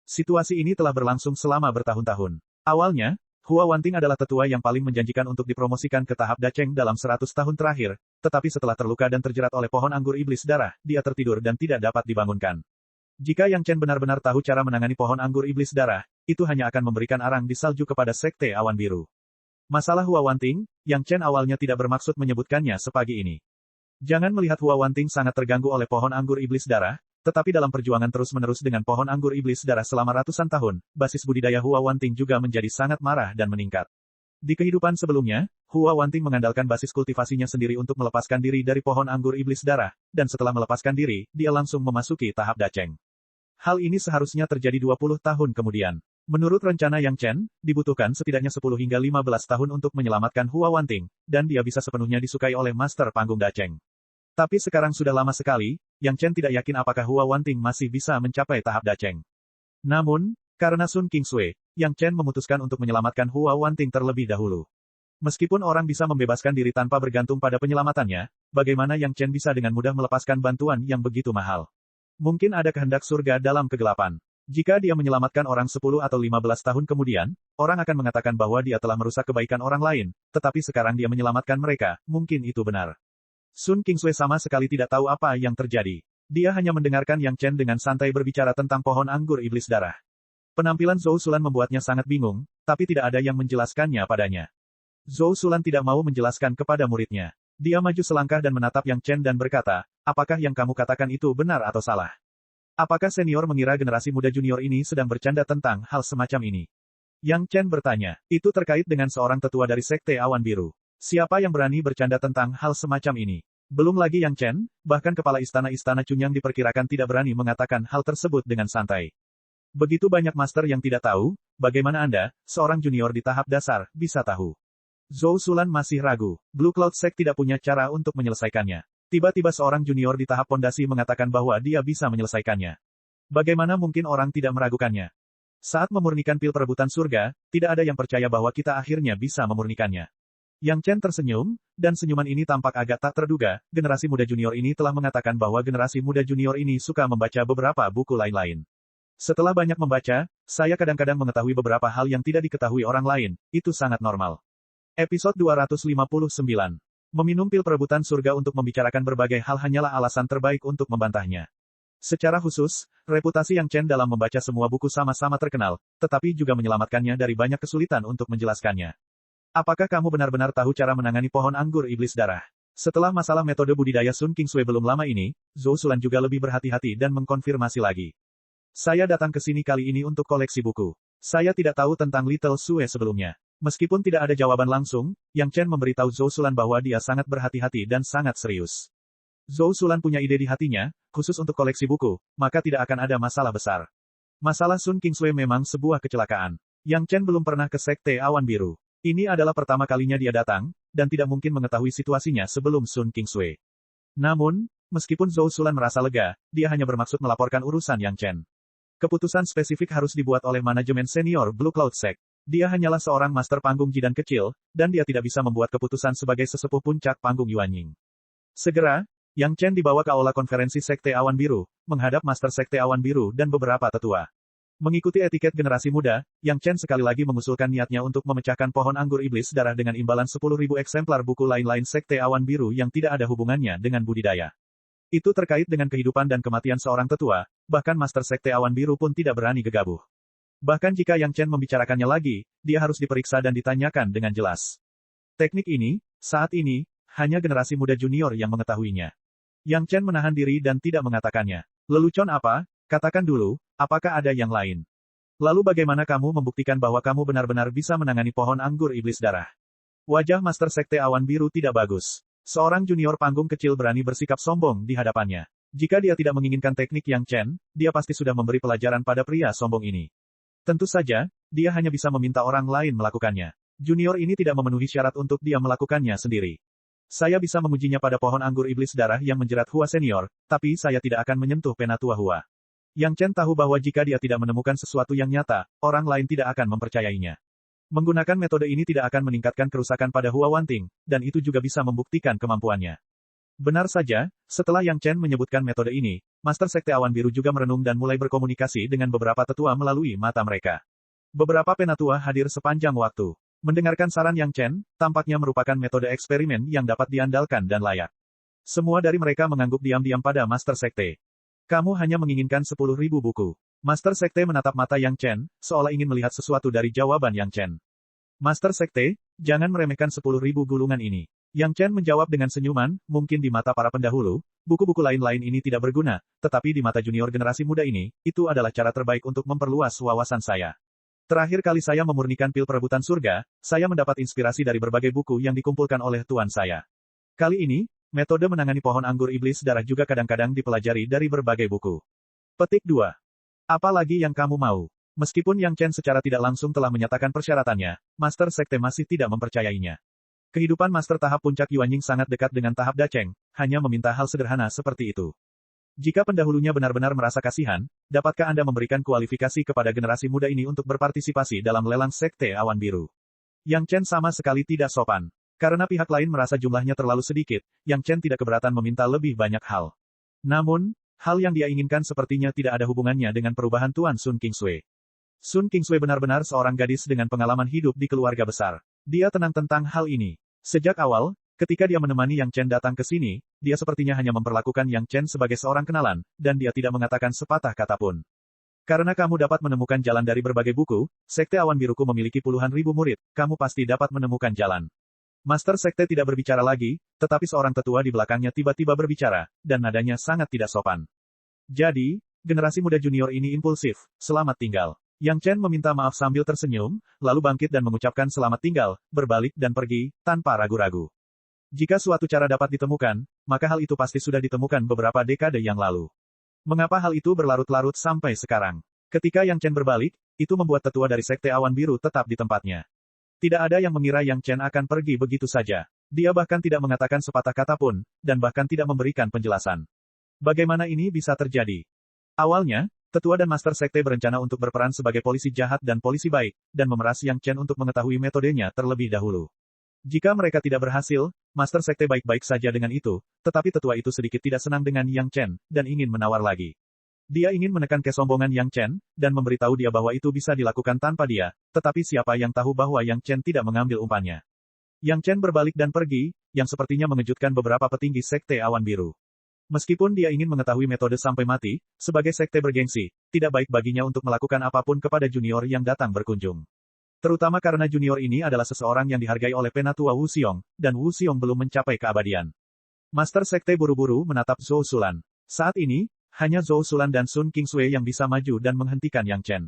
Situasi ini telah berlangsung selama bertahun-tahun. Awalnya, Hua Wanting adalah tetua yang paling menjanjikan untuk dipromosikan ke tahap Dacheng dalam 100 tahun terakhir, tetapi setelah terluka dan terjerat oleh pohon anggur iblis darah, dia tertidur dan tidak dapat dibangunkan. Jika Yang Chen benar-benar tahu cara menangani pohon anggur iblis darah, itu hanya akan memberikan arang di salju kepada Sekte Awan Biru. Masalah Hua Wanting, Yang Chen awalnya tidak bermaksud menyebutkannya sepagi ini. Jangan melihat Hua Wanting sangat terganggu oleh pohon anggur iblis darah, tetapi dalam perjuangan terus-menerus dengan pohon anggur iblis darah selama ratusan tahun, basis budidaya Hua Wanting juga menjadi sangat marah dan meningkat. Di kehidupan sebelumnya, Hua Wanting mengandalkan basis kultivasinya sendiri untuk melepaskan diri dari pohon anggur iblis darah, dan setelah melepaskan diri, dia langsung memasuki tahap Dacheng. Hal ini seharusnya terjadi 20 tahun kemudian. Menurut rencana Yang Chen, dibutuhkan setidaknya 10 hingga 15 tahun untuk menyelamatkan Hua Wanting, dan dia bisa sepenuhnya disukai oleh Master Panggung Dacheng. Tapi sekarang sudah lama sekali, Yang Chen tidak yakin apakah Hua Wanting masih bisa mencapai tahap Dacheng. Namun, karena Sun Qingsui, Yang Chen memutuskan untuk menyelamatkan Hua Wanting terlebih dahulu. Meskipun orang bisa membebaskan diri tanpa bergantung pada penyelamatannya, bagaimana Yang Chen bisa dengan mudah melepaskan bantuan yang begitu mahal? Mungkin ada kehendak surga dalam kegelapan. Jika dia menyelamatkan orang 10 atau 15 tahun kemudian, orang akan mengatakan bahwa dia telah merusak kebaikan orang lain, tetapi sekarang dia menyelamatkan mereka, mungkin itu benar. Sun Qingsui sama sekali tidak tahu apa yang terjadi. Dia hanya mendengarkan Yang Chen dengan santai berbicara tentang pohon anggur iblis darah. Penampilan Zhou Sulan membuatnya sangat bingung, tapi tidak ada yang menjelaskannya padanya. Zhou Sulan tidak mau menjelaskan kepada muridnya. Dia maju selangkah dan menatap Yang Chen dan berkata, apakah yang kamu katakan itu benar atau salah? Apakah senior mengira generasi muda junior ini sedang bercanda tentang hal semacam ini? Yang Chen bertanya, itu terkait dengan seorang tetua dari Sekte Awan Biru. Siapa yang berani bercanda tentang hal semacam ini? Belum lagi Yang Chen, bahkan kepala istana-istana Chunyang diperkirakan tidak berani mengatakan hal tersebut dengan santai. Begitu banyak master yang tidak tahu, bagaimana Anda, seorang junior di tahap dasar, bisa tahu? Zhou Sulan masih ragu. Blue Cloud Sect tidak punya cara untuk menyelesaikannya. Tiba-tiba seorang junior di tahap pondasi mengatakan bahwa dia bisa menyelesaikannya. Bagaimana mungkin orang tidak meragukannya? Saat memurnikan pil perebutan surga, tidak ada yang percaya bahwa kita akhirnya bisa memurnikannya. Yang Chen tersenyum, dan senyuman ini tampak agak tak terduga, generasi muda junior ini telah mengatakan bahwa generasi muda junior ini suka membaca beberapa buku lain-lain. Setelah banyak membaca, saya kadang-kadang mengetahui beberapa hal yang tidak diketahui orang lain, itu sangat normal. Episode 259. Meminum pil perebutan surga untuk membicarakan berbagai hal hanyalah alasan terbaik untuk membantahnya. Secara khusus, reputasi Yang Chen dalam membaca semua buku sama-sama terkenal, tetapi juga menyelamatkannya dari banyak kesulitan untuk menjelaskannya. Apakah kamu benar-benar tahu cara menangani pohon anggur iblis darah? Setelah masalah metode budidaya Sun Qingsui belum lama ini, Zhou Sulan juga lebih berhati-hati dan mengkonfirmasi lagi. Saya datang ke sini kali ini untuk koleksi buku. Saya tidak tahu tentang Little Sue sebelumnya. Meskipun tidak ada jawaban langsung, Yang Chen memberitahu Zhou Sulan bahwa dia sangat berhati-hati dan sangat serius. Zhou Sulan punya ide di hatinya, khusus untuk koleksi buku, maka tidak akan ada masalah besar. Masalah Sun Qingsui memang sebuah kecelakaan. Yang Chen belum pernah ke Sekte Awan Biru. Ini adalah pertama kalinya dia datang, dan tidak mungkin mengetahui situasinya sebelum Sun Qingsui. Namun, meskipun Zhou Sulan merasa lega, dia hanya bermaksud melaporkan urusan Yang Chen. Keputusan spesifik harus dibuat oleh manajemen senior Blue Cloud Sect. Dia hanyalah seorang master panggung Jidan kecil, dan dia tidak bisa membuat keputusan sebagai sesepuh puncak panggung Yuanying. Segera, Yang Chen dibawa ke aula konferensi Sekte Awan Biru, menghadap Master Sekte Awan Biru dan beberapa tetua. Mengikuti etiket generasi muda, Yang Chen sekali lagi mengusulkan niatnya untuk memecahkan pohon anggur iblis darah dengan imbalan 10.000 eksemplar buku lain-lain Sekte Awan Biru yang tidak ada hubungannya dengan budidaya. Itu terkait dengan kehidupan dan kematian seorang tetua, bahkan Master Sekte Awan Biru pun tidak berani gegabah. Bahkan jika Yang Chen membicarakannya lagi, dia harus diperiksa dan ditanyakan dengan jelas. Teknik ini, saat ini, hanya generasi muda junior yang mengetahuinya. Yang Chen menahan diri dan tidak mengatakannya. Lelucon apa? Katakan dulu, apakah ada yang lain? Lalu bagaimana kamu membuktikan bahwa kamu benar-benar bisa menangani pohon anggur iblis darah? Wajah Master Sekte Awan Biru tidak bagus. Seorang junior panggung kecil berani bersikap sombong di hadapannya. Jika dia tidak menginginkan teknik Yang Chen, dia pasti sudah memberi pelajaran pada pria sombong ini. Tentu saja, dia hanya bisa meminta orang lain melakukannya. Junior ini tidak memenuhi syarat untuk dia melakukannya sendiri. Saya bisa mengujinya pada pohon anggur iblis darah yang menjerat Hua Senior, tapi saya tidak akan menyentuh penatua Hua. Yang Chen tahu bahwa jika dia tidak menemukan sesuatu yang nyata, orang lain tidak akan mempercayainya. Menggunakan metode ini tidak akan meningkatkan kerusakan pada Hua Wanting, dan itu juga bisa membuktikan kemampuannya. Benar saja, setelah Yang Chen menyebutkan metode ini, Master Sekte Awan Biru juga merenung dan mulai berkomunikasi dengan beberapa tetua melalui mata mereka. Beberapa penatua hadir sepanjang waktu. Mendengarkan saran Yang Chen, tampaknya merupakan metode eksperimen yang dapat diandalkan dan layak. Semua dari mereka mengangguk diam-diam pada Master Sekte. Kamu hanya menginginkan 10.000 buku. Master Sekte menatap mata Yang Chen, seolah ingin melihat sesuatu dari jawaban Yang Chen. Master Sekte, jangan meremehkan 10.000 gulungan ini. Yang Chen menjawab dengan senyuman, mungkin di mata para pendahulu, buku-buku lain-lain ini tidak berguna, tetapi di mata junior generasi muda ini, itu adalah cara terbaik untuk memperluas wawasan saya. Terakhir kali saya memurnikan pil perebutan surga, saya mendapat inspirasi dari berbagai buku yang dikumpulkan oleh tuan saya. Kali ini, metode menangani pohon anggur iblis darah juga kadang-kadang dipelajari dari berbagai buku. Petik 2. Apa lagi yang kamu mau? Meskipun Yang Chen secara tidak langsung telah menyatakan persyaratannya, Master Sekte masih tidak mempercayainya. Kehidupan Master tahap puncak Yuanying sangat dekat dengan tahap Dacheng, hanya meminta hal sederhana seperti itu. Jika pendahulunya benar-benar merasa kasihan, dapatkah Anda memberikan kualifikasi kepada generasi muda ini untuk berpartisipasi dalam lelang Sekte Awan Biru? Yang Chen sama sekali tidak sopan. Karena pihak lain merasa jumlahnya terlalu sedikit, Yang Chen tidak keberatan meminta lebih banyak hal. Namun, hal yang dia inginkan sepertinya tidak ada hubungannya dengan perubahan Tuan Sun Kingsui. Sun Kingsui benar-benar seorang gadis dengan pengalaman hidup di keluarga besar. Dia tenang tentang hal ini. Sejak awal, ketika dia menemani Yang Chen datang ke sini, dia sepertinya hanya memperlakukan Yang Chen sebagai seorang kenalan, dan dia tidak mengatakan sepatah kata pun. Karena kamu dapat menemukan jalan dari berbagai buku, Sekte Awan Biruku memiliki puluhan ribu murid, kamu pasti dapat menemukan jalan. Master Sekte tidak berbicara lagi, tetapi seorang tetua di belakangnya tiba-tiba berbicara, dan nadanya sangat tidak sopan. Jadi, generasi muda junior ini impulsif, selamat tinggal. Yang Chen meminta maaf sambil tersenyum, lalu bangkit dan mengucapkan selamat tinggal, berbalik dan pergi, tanpa ragu-ragu. Jika suatu cara dapat ditemukan, maka hal itu pasti sudah ditemukan beberapa dekade yang lalu. Mengapa hal itu berlarut-larut sampai sekarang? Ketika Yang Chen berbalik, itu membuat tetua dari Sekte Awan Biru tetap di tempatnya. Tidak ada yang mengira Yang Chen akan pergi begitu saja. Dia bahkan tidak mengatakan sepatah kata pun, dan bahkan tidak memberikan penjelasan. Bagaimana ini bisa terjadi? Awalnya, tetua dan Master Sekte berencana untuk berperan sebagai polisi jahat dan polisi baik, dan memeras Yang Chen untuk mengetahui metodenya terlebih dahulu. Jika mereka tidak berhasil, Master Sekte baik-baik saja dengan itu, tetapi tetua itu sedikit tidak senang dengan Yang Chen, dan ingin menawar lagi. Dia ingin menekan kesombongan Yang Chen, dan memberitahu dia bahwa itu bisa dilakukan tanpa dia, tetapi siapa yang tahu bahwa Yang Chen tidak mengambil umpannya. Yang Chen berbalik dan pergi, yang sepertinya mengejutkan beberapa petinggi Sekte Awan Biru. Meskipun dia ingin mengetahui metode sampai mati, sebagai sekte bergengsi, tidak baik baginya untuk melakukan apapun kepada junior yang datang berkunjung. Terutama karena junior ini adalah seseorang yang dihargai oleh penatua Wu Xiong, dan Wu Xiong belum mencapai keabadian. Master Sekte buru-buru menatap Zhou Sulan. Saat ini, hanya Zhou Sulan dan Sun Kingsui yang bisa maju dan menghentikan Yang Chen.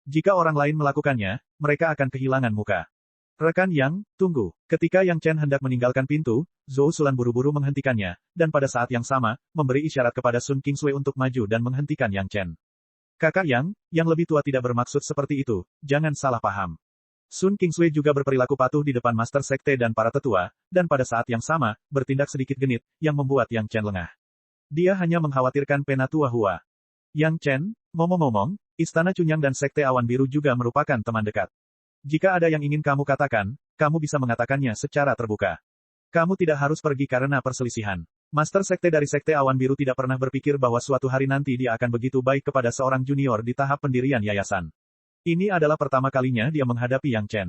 Jika orang lain melakukannya, mereka akan kehilangan muka. Rekan Yang, tunggu. Ketika Yang Chen hendak meninggalkan pintu, Zhou Sulan buru-buru menghentikannya, dan pada saat yang sama, memberi isyarat kepada Sun Kingsui untuk maju dan menghentikan Yang Chen. Kakak Yang, yang lebih tua tidak bermaksud seperti itu, jangan salah paham. Sun Kingsui juga berperilaku patuh di depan Master Sekte dan para tetua, dan pada saat yang sama, bertindak sedikit genit, yang membuat Yang Chen lengah. Dia hanya mengkhawatirkan penatua Hua. Yang Chen, ngomong-ngomong, Istana Cunyang dan Sekte Awan Biru juga merupakan teman dekat. Jika ada yang ingin kamu katakan, kamu bisa mengatakannya secara terbuka. Kamu tidak harus pergi karena perselisihan. Master Sekte dari Sekte Awan Biru tidak pernah berpikir bahwa suatu hari nanti dia akan begitu baik kepada seorang junior di tahap pendirian yayasan. Ini adalah pertama kalinya dia menghadapi Yang Chen.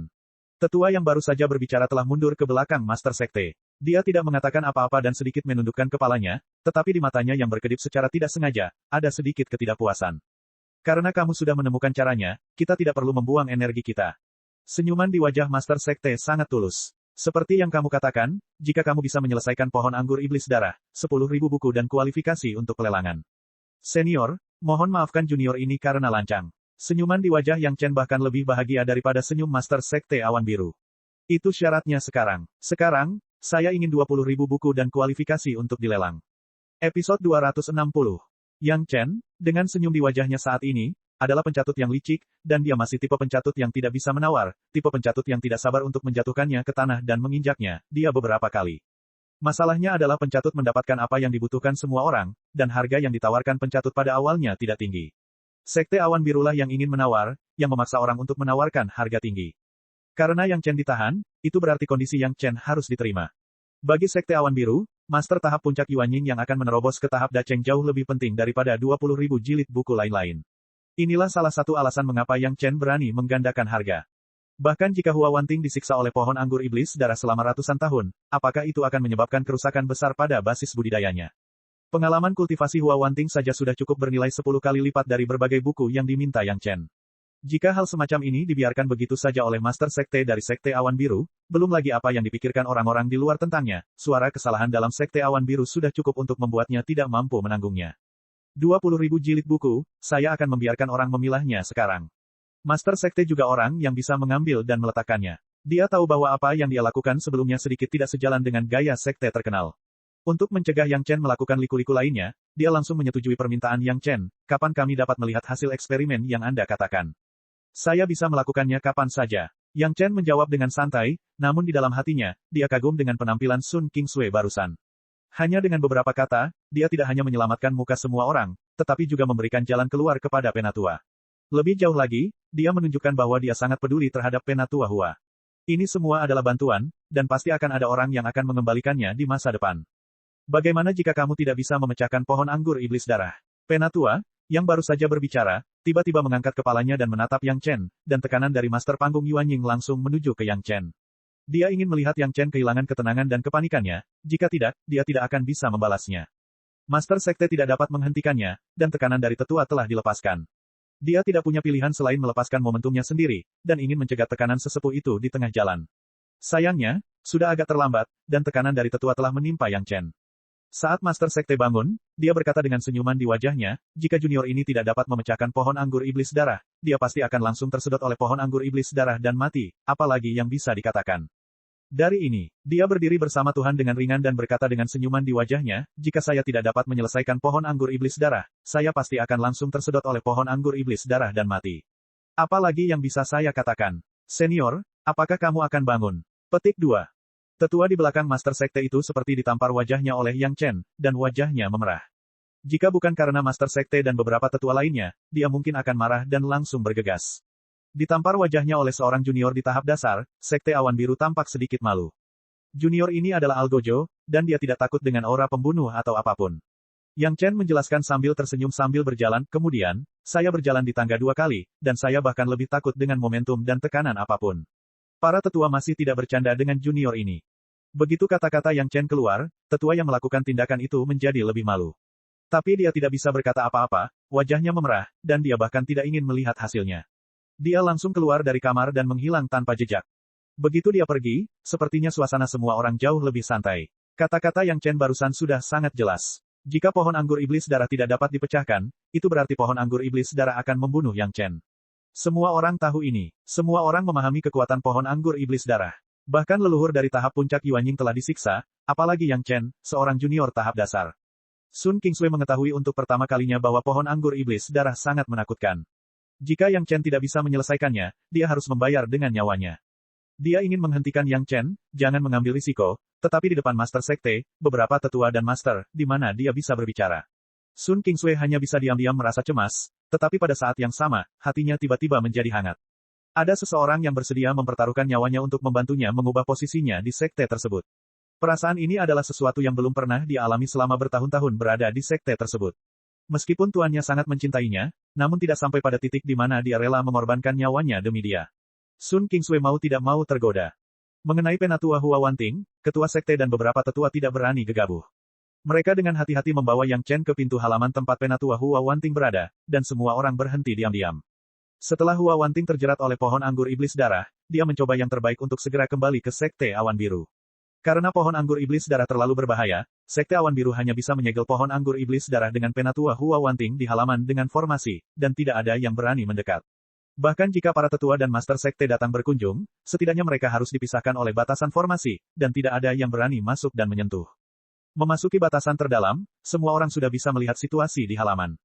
Tetua yang baru saja berbicara telah mundur ke belakang Master Sekte. Dia tidak mengatakan apa-apa dan sedikit menundukkan kepalanya, tetapi di matanya yang berkedip secara tidak sengaja, ada sedikit ketidakpuasan. Karena kamu sudah menemukan caranya, kita tidak perlu membuang energi kita. Senyuman di wajah Master Sekte sangat tulus. Seperti yang kamu katakan, jika kamu bisa menyelesaikan pohon anggur iblis darah, 10.000 buku dan kualifikasi untuk pelelangan. Senior, mohon maafkan junior ini karena lancang. Senyuman di wajah Yang Chen bahkan lebih bahagia daripada senyum Master Sekte Awan Biru. Itu syaratnya sekarang. Sekarang, saya ingin 20.000 buku dan kualifikasi untuk dilelang. Episode 260. Yang Chen, dengan senyum di wajahnya saat ini, adalah pencatut yang licik, dan dia masih tipe pencatut yang tidak bisa menawar, tipe pencatut yang tidak sabar untuk menjatuhkannya ke tanah dan menginjaknya, dia beberapa kali. Masalahnya adalah pencatut mendapatkan apa yang dibutuhkan semua orang, dan harga yang ditawarkan pencatut pada awalnya tidak tinggi. Sekte Awan Birulah yang ingin menawar, yang memaksa orang untuk menawarkan harga tinggi. Karena Yang Chen ditahan, itu berarti kondisi Yang Chen harus diterima. Bagi Sekte Awan Biru, Master tahap puncak Yuanying yang akan menerobos ke tahap Dacheng jauh lebih penting daripada 20.000 jilid buku lain-lain. Inilah salah satu alasan mengapa Yang Chen berani menggandakan harga. Bahkan jika Hua Wanting disiksa oleh pohon anggur iblis darah selama ratusan tahun, apakah itu akan menyebabkan kerusakan besar pada basis budidayanya? Pengalaman kultivasi Hua Wanting saja sudah cukup bernilai 10 kali lipat dari berbagai buku yang diminta Yang Chen. Jika hal semacam ini dibiarkan begitu saja oleh Master Sekte dari Sekte Awan Biru, belum lagi apa yang dipikirkan orang-orang di luar tentangnya, suara kesalahan dalam Sekte Awan Biru sudah cukup untuk membuatnya tidak mampu menanggungnya. 20.000 jilid buku, saya akan membiarkan orang memilahnya sekarang. Master Sekte juga orang yang bisa mengambil dan meletakkannya. Dia tahu bahwa apa yang dia lakukan sebelumnya sedikit tidak sejalan dengan gaya Sekte terkenal. Untuk mencegah Yang Chen melakukan liku-liku lainnya, dia langsung menyetujui permintaan Yang Chen, kapan kami dapat melihat hasil eksperimen yang Anda katakan? Saya bisa melakukannya kapan saja. Yang Chen menjawab dengan santai, namun di dalam hatinya, dia kagum dengan penampilan Sun Kingsway barusan. Hanya dengan beberapa kata, dia tidak hanya menyelamatkan muka semua orang, tetapi juga memberikan jalan keluar kepada Penatua. Lebih jauh lagi, dia menunjukkan bahwa dia sangat peduli terhadap Penatua Hua. Ini semua adalah bantuan, dan pasti akan ada orang yang akan mengembalikannya di masa depan. Bagaimana jika kamu tidak bisa memecahkan pohon anggur iblis darah? Penatua, yang baru saja berbicara, tiba-tiba mengangkat kepalanya dan menatap Yang Chen, dan tekanan dari Master Panggung Yuanying langsung menuju ke Yang Chen. Dia ingin melihat Yang Chen kehilangan ketenangan dan kepanikannya, jika tidak, dia tidak akan bisa membalasnya. Master Sekte tidak dapat menghentikannya, dan tekanan dari tetua telah dilepaskan. Dia tidak punya pilihan selain melepaskan momentumnya sendiri, dan ingin mencegah tekanan sesepuh itu di tengah jalan. Sayangnya, sudah agak terlambat, dan tekanan dari tetua telah menimpa Yang Chen. Saat Master Sekte bangun, dia berkata dengan senyuman di wajahnya, jika junior ini tidak dapat memecahkan pohon anggur iblis darah, dia pasti akan langsung tersedot oleh pohon anggur iblis darah dan mati, apalagi yang bisa dikatakan. Dari ini, dia berdiri bersama Tuhan dengan ringan dan berkata dengan senyuman di wajahnya, jika saya tidak dapat menyelesaikan pohon anggur iblis darah, saya pasti akan langsung tersedot oleh pohon anggur iblis darah dan mati. Apalagi yang bisa saya katakan? Senior, apakah kamu akan bangun? Petik 2. Tetua di belakang Master Sekte itu seperti ditampar wajahnya oleh Yang Chen, dan wajahnya memerah. Jika bukan karena Master Sekte dan beberapa tetua lainnya, dia mungkin akan marah dan langsung bergegas. Ditampar wajahnya oleh seorang junior di tahap dasar, Sekte Awan Biru tampak sedikit malu. Junior ini adalah Algojo, dan dia tidak takut dengan aura pembunuh atau apapun. Yang Chen menjelaskan sambil tersenyum sambil berjalan, kemudian, saya berjalan di tangga 2 kali, dan saya bahkan lebih takut dengan momentum dan tekanan apapun. Para tetua masih tidak bercanda dengan junior ini. Begitu kata-kata Yang Chen keluar, tetua yang melakukan tindakan itu menjadi lebih malu. Tapi dia tidak bisa berkata apa-apa, wajahnya memerah, dan dia bahkan tidak ingin melihat hasilnya. Dia langsung keluar dari kamar dan menghilang tanpa jejak. Begitu dia pergi, sepertinya suasana semua orang jauh lebih santai. Kata-kata Yang Chen barusan sudah sangat jelas. Jika pohon anggur iblis darah tidak dapat dipecahkan, itu berarti pohon anggur iblis darah akan membunuh Yang Chen. Semua orang tahu ini. Semua orang memahami kekuatan pohon anggur iblis darah. Bahkan leluhur dari tahap puncak Yuanying telah disiksa, apalagi Yang Chen, seorang junior tahap dasar. Sun Kingsway mengetahui untuk pertama kalinya bahwa pohon anggur iblis darah sangat menakutkan. Jika Yang Chen tidak bisa menyelesaikannya, dia harus membayar dengan nyawanya. Dia ingin menghentikan Yang Chen, jangan mengambil risiko, tetapi di depan Master Sekte, beberapa tetua dan Master, di mana dia bisa berbicara. Sun Kingsway hanya bisa diam-diam merasa cemas, tetapi pada saat yang sama, hatinya tiba-tiba menjadi hangat. Ada seseorang yang bersedia mempertaruhkan nyawanya untuk membantunya mengubah posisinya di sekte tersebut. Perasaan ini adalah sesuatu yang belum pernah dia alami selama bertahun-tahun berada di sekte tersebut. Meskipun tuannya sangat mencintainya, namun tidak sampai pada titik di mana dia rela mengorbankan nyawanya demi dia. Sun Kingsui mau tidak mau tergoda. Mengenai Penatua Hua Wanting, ketua sekte dan beberapa tetua tidak berani gegabah. Mereka dengan hati-hati membawa Yang Chen ke pintu halaman tempat Penatua Hua Wanting berada, dan semua orang berhenti diam-diam. Setelah Hua Wanting terjerat oleh pohon anggur iblis darah, dia mencoba yang terbaik untuk segera kembali ke Sekte Awan Biru. Karena pohon anggur iblis darah terlalu berbahaya, Sekte Awan Biru hanya bisa menyegel pohon anggur iblis darah dengan Penatua Hua Wanting di halaman dengan formasi, dan tidak ada yang berani mendekat. Bahkan jika para tetua dan master sekte datang berkunjung, setidaknya mereka harus dipisahkan oleh batasan formasi, dan tidak ada yang berani masuk dan menyentuh. Memasuki batasan terdalam, semua orang sudah bisa melihat situasi di halaman.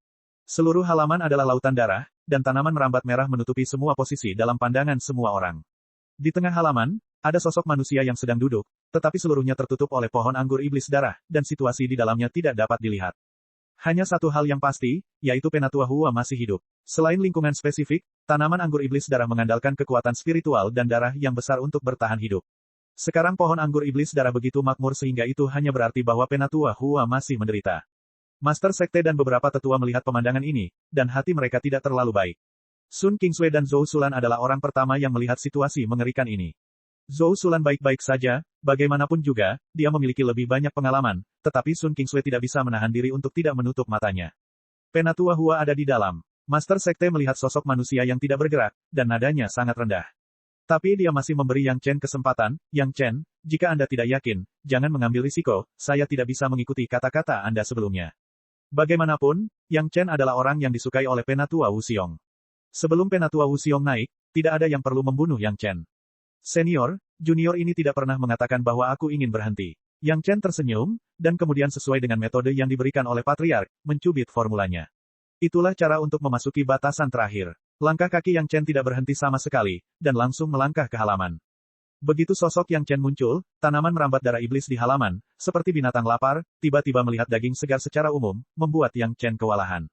Seluruh halaman adalah lautan darah, dan tanaman merambat merah menutupi semua posisi dalam pandangan semua orang. Di tengah halaman, ada sosok manusia yang sedang duduk, tetapi seluruhnya tertutup oleh pohon anggur iblis darah, dan situasi di dalamnya tidak dapat dilihat. Hanya satu hal yang pasti, yaitu Penatua Hua masih hidup. Selain lingkungan spesifik, tanaman anggur iblis darah mengandalkan kekuatan spiritual dan darah yang besar untuk bertahan hidup. Sekarang pohon anggur iblis darah begitu makmur sehingga itu hanya berarti bahwa Penatua Hua masih menderita. Master sekte dan beberapa tetua melihat pemandangan ini, dan hati mereka tidak terlalu baik. Sun Kingsui dan Zhou Sulan adalah orang pertama yang melihat situasi mengerikan ini. Zhou Sulan baik-baik saja, bagaimanapun juga, dia memiliki lebih banyak pengalaman, tetapi Sun Kingsui tidak bisa menahan diri untuk tidak menutup matanya. Penatua Hua ada di dalam. Master sekte melihat sosok manusia yang tidak bergerak, dan nadanya sangat rendah. Tapi dia masih memberi Yang Chen kesempatan. Yang Chen, jika Anda tidak yakin, jangan mengambil risiko, saya tidak bisa mengikuti kata-kata Anda sebelumnya. Bagaimanapun, Yang Chen adalah orang yang disukai oleh Penatua Wuxiong. Sebelum Penatua Wuxiong naik, tidak ada yang perlu membunuh Yang Chen. Senior, junior ini tidak pernah mengatakan bahwa aku ingin berhenti. Yang Chen tersenyum, dan kemudian sesuai dengan metode yang diberikan oleh Patriark, mencubit formulanya. Itulah cara untuk memasuki batasan terakhir. Langkah kaki Yang Chen tidak berhenti sama sekali, dan langsung melangkah ke halaman. Begitu sosok Yang Chen muncul, tanaman merambat darah iblis di halaman, seperti binatang lapar, tiba-tiba melihat daging segar secara umum, membuat Yang Chen kewalahan.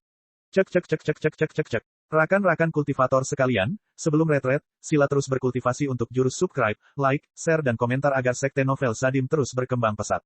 Cek cek cek cek cek cek cek cek. Rakan-rakan kultivator sekalian, sebelum retret, sila terus berkultivasi untuk jurus subscribe, like, share dan komentar agar sekte novel Sadim terus berkembang pesat.